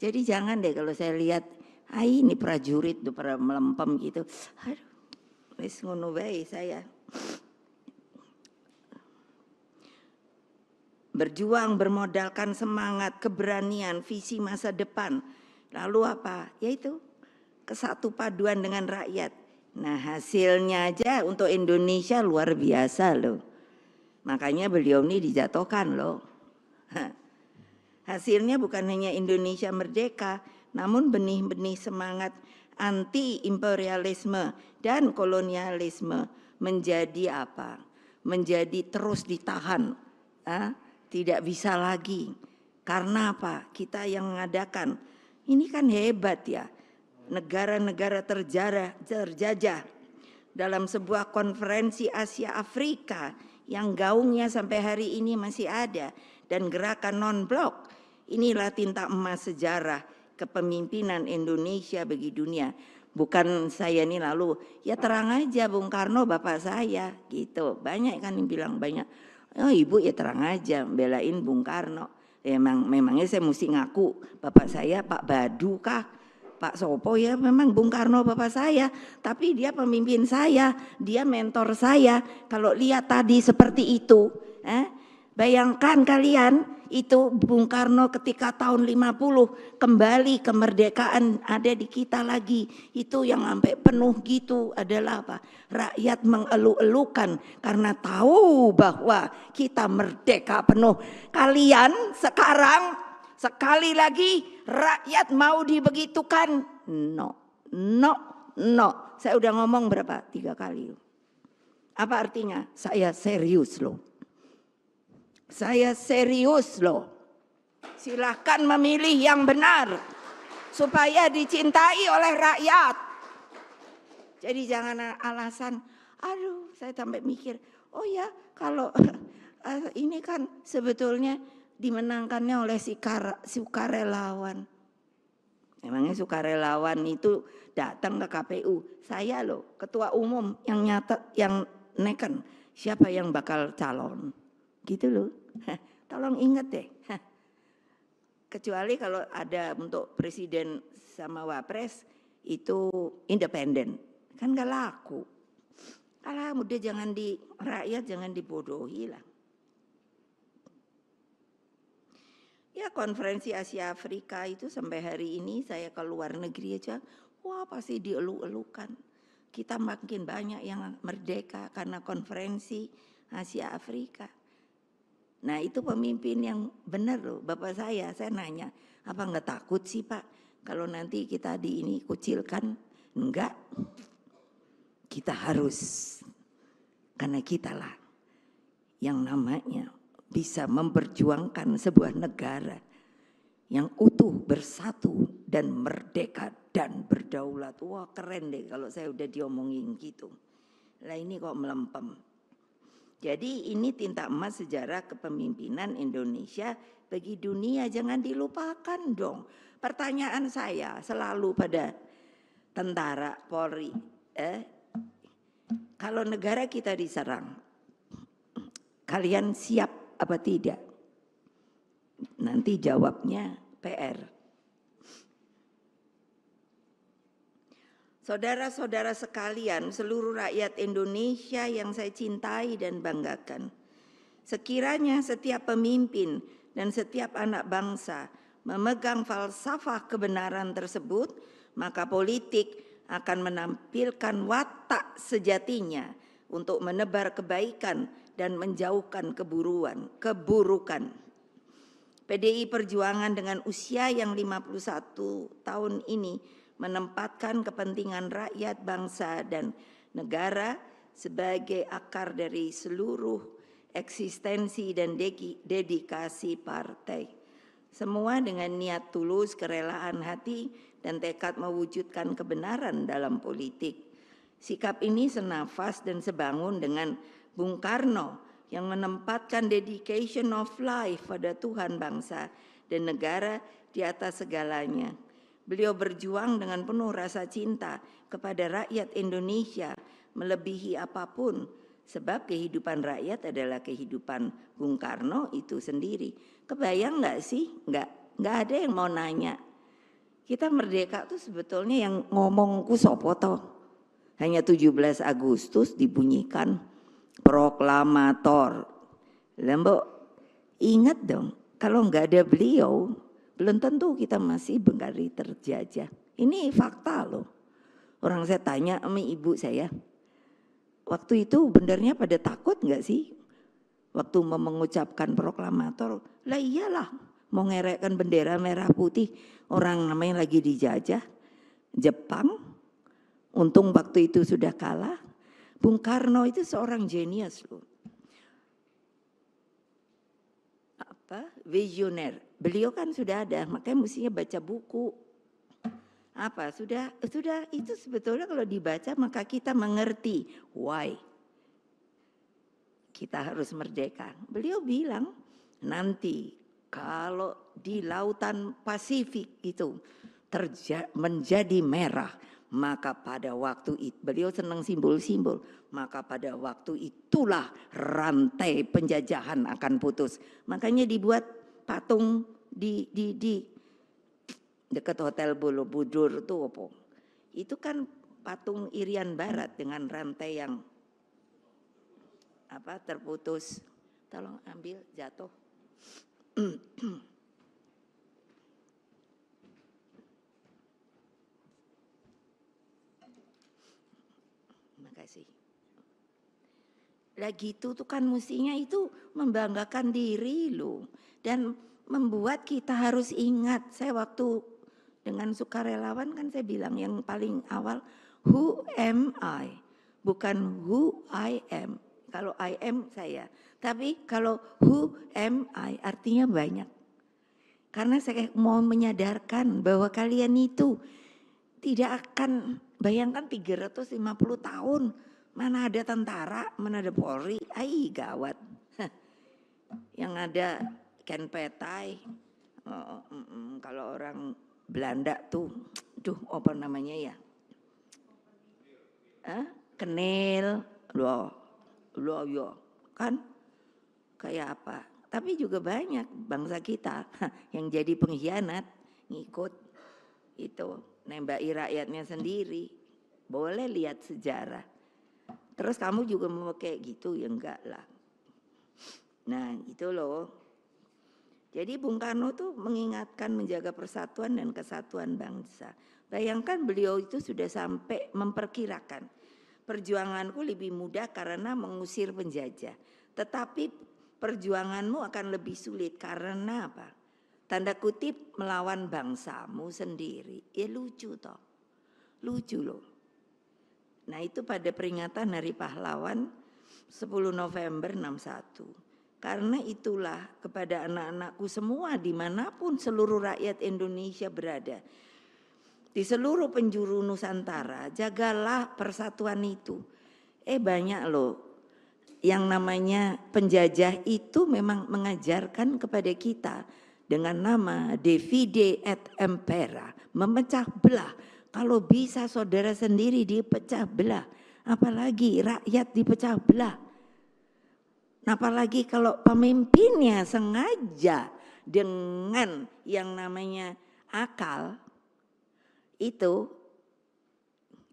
Jadi jangan deh kalau saya lihat ini prajurit tuh pada melempem gitu. Aduh, wis ngono wae saya. Berjuang bermodalkan semangat, keberanian, visi masa depan. Lalu apa? Yaitu kesatu paduan dengan rakyat. Nah, hasilnya aja untuk Indonesia luar biasa loh. Makanya beliau ini dijatuhkan loh. Hasilnya bukan hanya Indonesia merdeka, namun benih-benih semangat anti imperialisme dan kolonialisme menjadi apa? Menjadi terus ditahan. Tidak bisa lagi. Karena apa? Kita yang mengadakan. Ini kan hebat ya. Negara-negara terjajah dalam sebuah konferensi Asia Afrika yang gaungnya sampai hari ini masih ada, dan gerakan non-blok. Inilah tinta emas sejarah kepemimpinan Indonesia bagi dunia. Bukan saya ini lalu, ya terang aja Bung Karno bapak saya gitu. Banyak kan yang bilang, banyak, oh ibu ya terang aja belain Bung Karno. Ya, memangnya saya mesti ngaku bapak saya Pak Badu kah? Pak Sopo ya memang Bung Karno bapak saya, tapi dia pemimpin saya, dia mentor saya. Kalau lihat tadi seperti itu, bayangkan kalian itu Bung Karno ketika tahun 50 kembali kemerdekaan ada di kita lagi. Itu yang sampai penuh gitu adalah apa? Rakyat mengeluh-elukan karena tahu bahwa kita merdeka penuh. Kalian sekarang sekali lagi rakyat mau dibegitukan? No. Saya udah ngomong berapa? 3 kali. Apa artinya? Saya serius loh. Saya serius loh. Silahkan memilih yang benar supaya dicintai oleh rakyat. Jadi jangan alasan, aduh saya sampai mikir, oh ya kalau ini kan sebetulnya dimenangkannya oleh sukarelawan. Memangnya sukarelawan itu datang ke KPU. Saya loh ketua umum yang neken siapa yang bakal calon. Gitu loh. Tolong ingat deh. Kecuali kalau ada untuk presiden sama wapres itu independen. Kan gak laku. Alah udah jangan rakyat jangan dibodohi lah. Ya konferensi Asia Afrika itu sampai hari ini saya ke luar negeri aja, wah pasti dielu-elukan. Kita makin banyak yang merdeka karena konferensi Asia Afrika. Nah itu pemimpin yang benar loh, bapak saya nanya, apa enggak takut sih Pak kalau nanti kita kucilkan? Enggak, kita harus, karena kitalah yang namanya bisa memperjuangkan sebuah negara yang utuh, bersatu, dan merdeka, dan berdaulat. Wah keren deh kalau saya udah diomongin gitu. Lah ini kok melempem. Jadi ini tinta emas sejarah kepemimpinan Indonesia bagi dunia. Jangan dilupakan dong. Pertanyaan saya selalu pada tentara, Polri. Kalau negara kita diserang, kalian siap apa tidak? Nanti jawabnya PR. Saudara-saudara sekalian, seluruh rakyat Indonesia yang saya cintai dan banggakan. Sekiranya setiap pemimpin dan setiap anak bangsa memegang falsafah kebenaran tersebut, maka politik akan menampilkan watak sejatinya untuk menebar kebaikan dan menjauhkan keburukan. PDI Perjuangan dengan usia yang 51 tahun ini menempatkan kepentingan rakyat, bangsa, dan negara sebagai akar dari seluruh eksistensi dan dedikasi partai. Semua dengan niat tulus, kerelaan hati, dan tekad mewujudkan kebenaran dalam politik. Sikap ini senafas dan sebangun dengan Bung Karno yang menempatkan dedication of life pada Tuhan, bangsa, dan negara di atas segalanya. Beliau berjuang dengan penuh rasa cinta kepada rakyat Indonesia melebihi apapun, sebab kehidupan rakyat adalah kehidupan Bung Karno itu sendiri. Kebayang nggak sih? Nggak ada yang mau nanya. Kita merdeka tuh sebetulnya yang ngomongku sopo toh. Hanya 17 Agustus dibunyikan proklamator. Lembok, ingat dong, kalau nggak ada beliau, belum tentu kita masih Bengkari terjajah. Ini fakta loh. Orang saya tanya sama ibu saya, waktu itu benernya pada takut nggak sih? Waktu mau mengucapkan proklamator, lah iyalah mau ngerekkan bendera merah putih, orang namanya lagi dijajah, Jepang, untung waktu itu sudah kalah. Bung Karno itu seorang jenius loh. Visioner. Beliau kan sudah ada, makanya mestinya baca buku. Sudah itu sebetulnya kalau dibaca maka kita mengerti why kita harus merdeka. Beliau bilang nanti kalau di lautan Pasifik itu menjadi merah, maka pada waktu itu, beliau senang simbol-simbol, maka pada waktu itulah rantai penjajahan akan putus. Makanya dibuat patung di dekat Hotel Borobudur tuh apa? Itu kan patung Irian Barat dengan rantai yang terputus. Tolong ambil, jatuh. Makasih. Lah gitu tuh kan mestinya itu membanggakan diri loh. Dan membuat kita harus ingat, saya waktu dengan sukarelawan kan saya bilang yang paling awal, who am I? Bukan who I am. Kalau I am saya. Tapi kalau who am I artinya banyak. Karena saya mau menyadarkan bahwa kalian itu tidak akan, bayangkan 350 tahun. Mana ada tentara, mana ada Polri. Gawat. Yang ada Ken Petai. Kalau orang Belanda tuh, apa namanya ya? Kenil, loh yo, kan kayak apa? Tapi juga banyak bangsa kita yang jadi pengkhianat, ngikut itu, nembaki rakyatnya sendiri. Boleh lihat sejarah. Terus kamu juga mau kayak gitu ya enggak lah. Nah itu loh. Jadi Bung Karno tuh mengingatkan menjaga persatuan dan kesatuan bangsa. Bayangkan beliau itu sudah sampai memperkirakan perjuanganku lebih mudah karena mengusir penjajah. Tetapi perjuanganmu akan lebih sulit karena apa? Tanda kutip melawan bangsamu sendiri. Ya lucu toh. Lucu loh. Nah itu pada peringatan Hari Pahlawan 10 November 61. Karena itulah kepada anak-anakku semua dimanapun seluruh rakyat Indonesia berada. Di seluruh penjuru Nusantara jagalah persatuan itu. Banyak loh yang namanya penjajah itu memang mengajarkan kepada kita dengan nama divide et impera, memecah belah. Kalau bisa saudara sendiri dipecah belah, apalagi rakyat dipecah belah. Apalagi kalau pemimpinnya sengaja dengan yang namanya akal, itu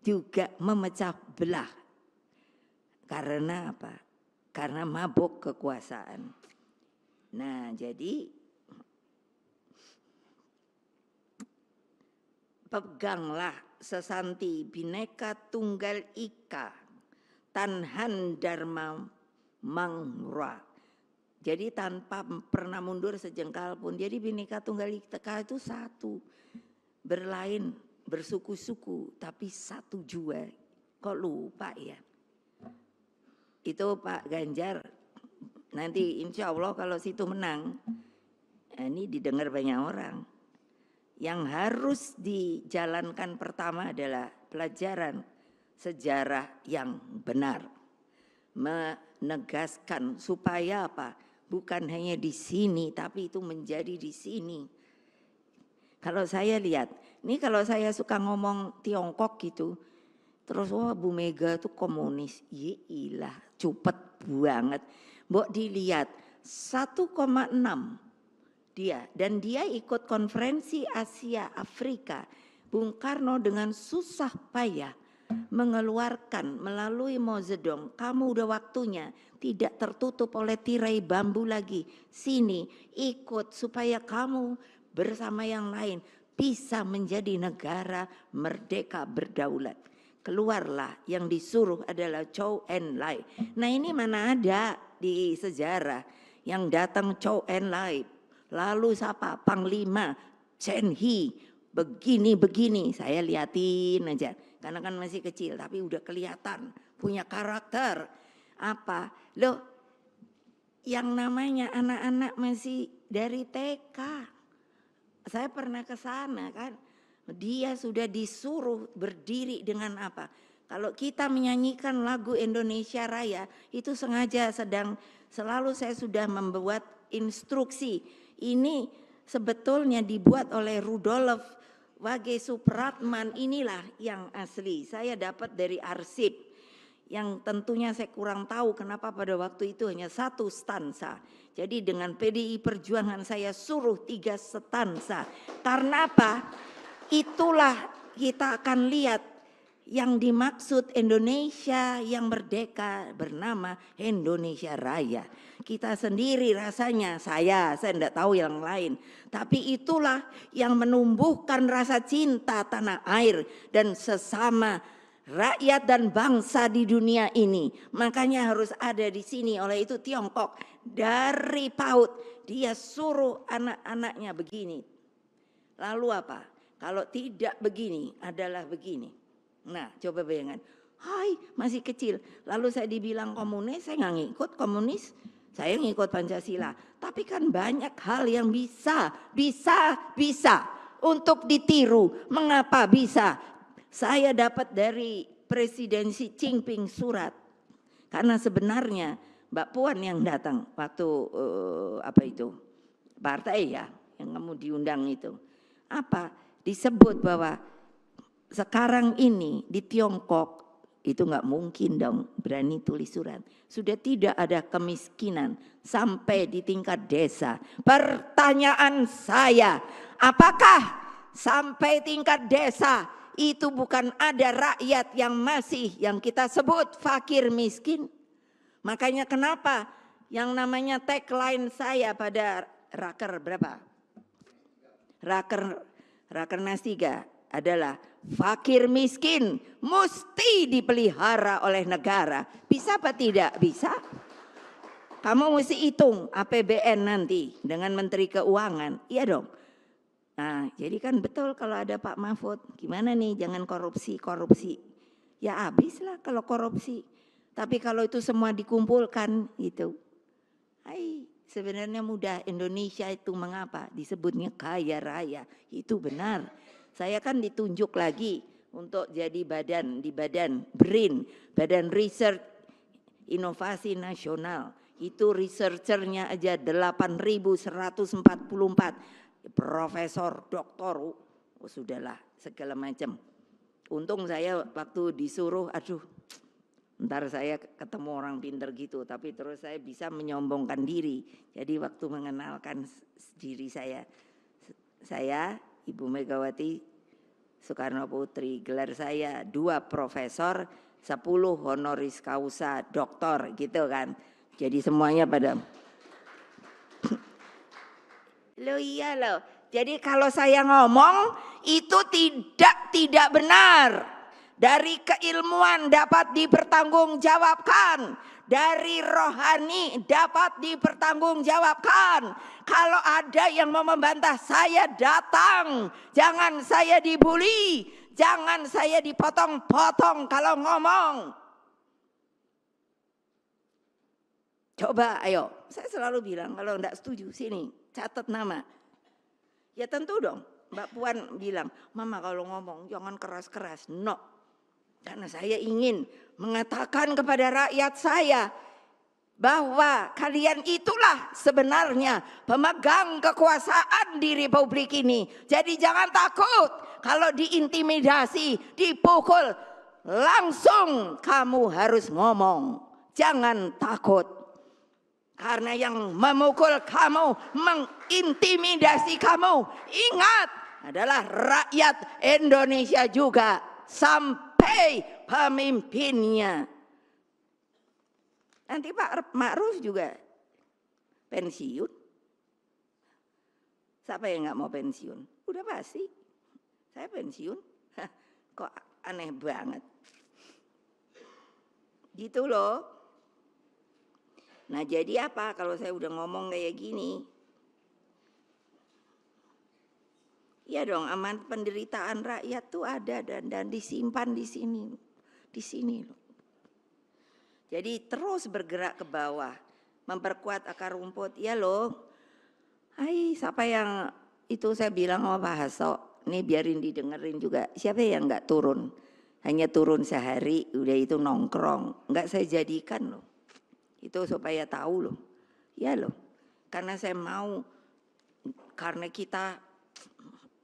juga memecah belah. Karena apa? Karena mabuk kekuasaan. Nah jadi peganglah sesanti Bhinneka Tunggal Ika, Tanhan Dharma Mangra. Jadi tanpa pernah mundur sejengkal pun. Jadi Bhinneka Tunggal Ika itu satu. Berlain, bersuku-suku, tapi satu jua. Kok lupa ya? Itu Pak Ganjar. Nanti insya Allah kalau situ menang, ini didengar banyak orang. Yang harus dijalankan pertama adalah pelajaran sejarah yang benar. Menegaskan supaya apa? Bukan hanya di sini, tapi itu menjadi di sini. Kalau saya lihat, ini kalau saya suka ngomong Tiongkok gitu, terus wah Bu Mega tuh komunis, iyalah cupet banget. Mbok dilihat 1,6 dia, dan dia ikut konferensi Asia Afrika. Bung Karno dengan susah payah mengeluarkan melalui Mao Zedong, kamu udah waktunya tidak tertutup oleh tirai bambu lagi. Sini ikut supaya kamu bersama yang lain bisa menjadi negara merdeka berdaulat. keluarlah yang disuruh adalah Zhou Enlai. Nah ini mana ada di sejarah yang datang Zhou Enlai, lalu siapa? Panglima Chen He, begini-begini, saya liatin aja. Karena kan masih kecil, tapi udah kelihatan punya karakter. Apa? Loh, yang namanya anak-anak masih dari TK. Saya pernah ke sana kan. Dia sudah disuruh berdiri dengan apa? Kalau kita menyanyikan lagu Indonesia Raya, itu sengaja selalu saya sudah membuat instruksi. Ini sebetulnya dibuat oleh Rudolf Wage Supratman, inilah yang asli. Saya dapat dari arsip yang tentunya saya kurang tahu kenapa pada waktu itu hanya 1 stansa. Jadi dengan PDI Perjuangan saya suruh 3 stansa. Karena apa? Itulah kita akan lihat yang dimaksud Indonesia yang merdeka bernama Indonesia Raya. Kita sendiri rasanya, saya tidak tahu yang lain. Tapi itulah yang menumbuhkan rasa cinta tanah air dan sesama rakyat dan bangsa di dunia ini. Makanya harus ada di sini. Oleh itu Tiongkok dari PAUD dia suruh anak-anaknya begini. Lalu apa? Kalau tidak begini adalah begini. Nah coba bayangkan, hai masih kecil. Lalu saya dibilang komunis, saya nggak ngikut komunis. Saya ngikut Pancasila. Tapi kan banyak hal yang bisa untuk ditiru. Mengapa bisa? Saya dapat dari Presiden Xi Jinping surat. Karena sebenarnya Mbak Puan yang datang waktu partai ya yang kamu diundang itu. Apa? Disebut bahwa sekarang ini di Tiongkok itu nggak mungkin dong berani tulis surat. Sudah tidak ada kemiskinan sampai di tingkat desa. Pertanyaan saya, apakah sampai tingkat desa itu bukan ada rakyat yang kita sebut fakir miskin? Makanya kenapa yang namanya tagline saya pada Raker berapa? Rakernas 3 adalah fakir miskin mesti dipelihara oleh negara. Bisa apa tidak? Bisa. Kamu mesti hitung APBN nanti dengan Menteri Keuangan. Iya dong. Nah jadi kan betul kalau ada Pak Mahfud. Gimana nih jangan korupsi. Ya habislah kalau korupsi. Tapi kalau itu semua dikumpulkan gitu. Sebenarnya mudah. Indonesia itu mengapa disebutnya kaya raya. Itu benar. Saya kan ditunjuk lagi untuk jadi di badan BRIN, Badan Riset Inovasi Nasional. Itu researchernya aja 8.144. Profesor, doktor, sudahlah segala macam. Untung saya waktu disuruh, ntar saya ketemu orang pinter gitu, tapi terus saya bisa menyombongkan diri. Jadi waktu mengenalkan diri saya Ibu Megawati Soekarno Putri, gelar saya 2 profesor, 10 honoris causa doktor gitu kan. Jadi semuanya pada loh iya loh. Jadi kalau saya ngomong itu tidak benar. Dari keilmuan dapat dipertanggungjawabkan. Dari rohani dapat dipertanggungjawabkan. Kalau ada yang mau membantah saya datang. Jangan saya dibully. Jangan saya dipotong-potong kalau ngomong. Coba ayo. Saya selalu bilang kalau enggak setuju sini catat nama. Ya tentu dong. Mbak Puan bilang, Mama kalau ngomong jangan keras-keras. No. Karena saya ingin mengatakan kepada rakyat saya bahwa kalian itulah sebenarnya pemegang kekuasaan di Republik ini. Jadi jangan takut kalau diintimidasi, dipukul, langsung kamu harus ngomong. Jangan takut. Karena yang memukul kamu, mengintimidasi kamu, ingat adalah rakyat Indonesia juga. Sampai pemimpinnya. Nanti Pak Ma'ruf juga pensiun. Siapa yang nggak mau pensiun? Udah pasti. Saya pensiun. Kok aneh banget. Gitu loh. Nah jadi apa kalau saya udah ngomong kayak gini? Ya dong, amanat penderitaan rakyat tuh ada dan disimpan di sini loh. Jadi terus bergerak ke bawah, memperkuat akar rumput. Ya loh. Hai, siapa yang itu saya bilang sama Pak Hasto, nih biarin didengerin juga. Siapa yang nggak turun? Hanya turun sehari, udah itu nongkrong. Nggak saya jadikan loh. Itu supaya tahu loh. Ya loh, karena saya mau, karena kita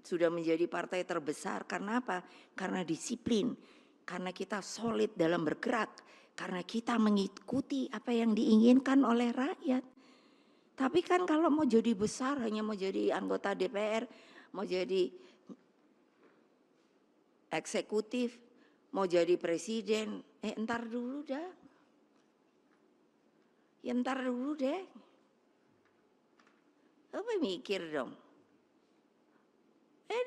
sudah menjadi partai terbesar. Karena apa? Karena disiplin. Karena kita solid dalam bergerak. Karena kita mengikuti apa yang diinginkan oleh rakyat. Tapi kan kalau mau jadi besar, hanya mau jadi anggota DPR, mau jadi eksekutif, mau jadi presiden, entar dulu dah. Ya entar dulu deh. Apa mikir dong?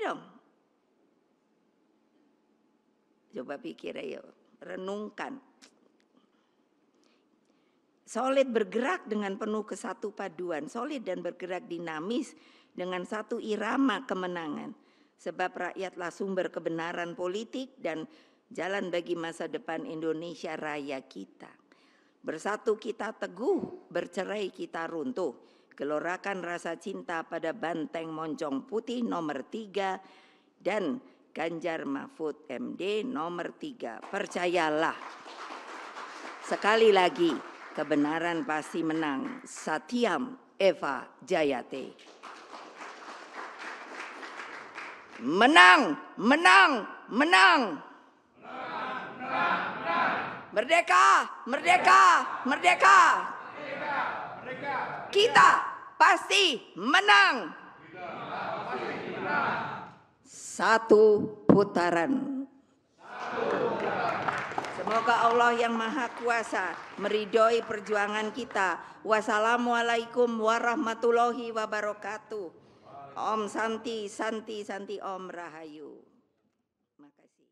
Dong. Coba pikir ayo, renungkan. Solid bergerak dengan penuh kesatu paduan, solid dan bergerak dinamis dengan satu irama kemenangan. Sebab rakyatlah sumber kebenaran politik dan jalan bagi masa depan Indonesia Raya kita. Bersatu kita teguh, bercerai kita runtuh. Gelorakan rasa cinta pada banteng moncong putih nomor 3 dan Ganjar Mahfud MD nomor 3. Percayalah. Sekali lagi, kebenaran pasti menang. Satyam Eva Jayate. Menang, menang, menang. Merdeka, merdeka, merdeka. Kita pasti menang. Satu putaran. Semoga Allah yang Maha Kuasa meridhoi perjuangan kita. Wassalamualaikum warahmatullahi wabarakatuh. Om Santi, Santi, Santi, Om Rahayu. Makasih.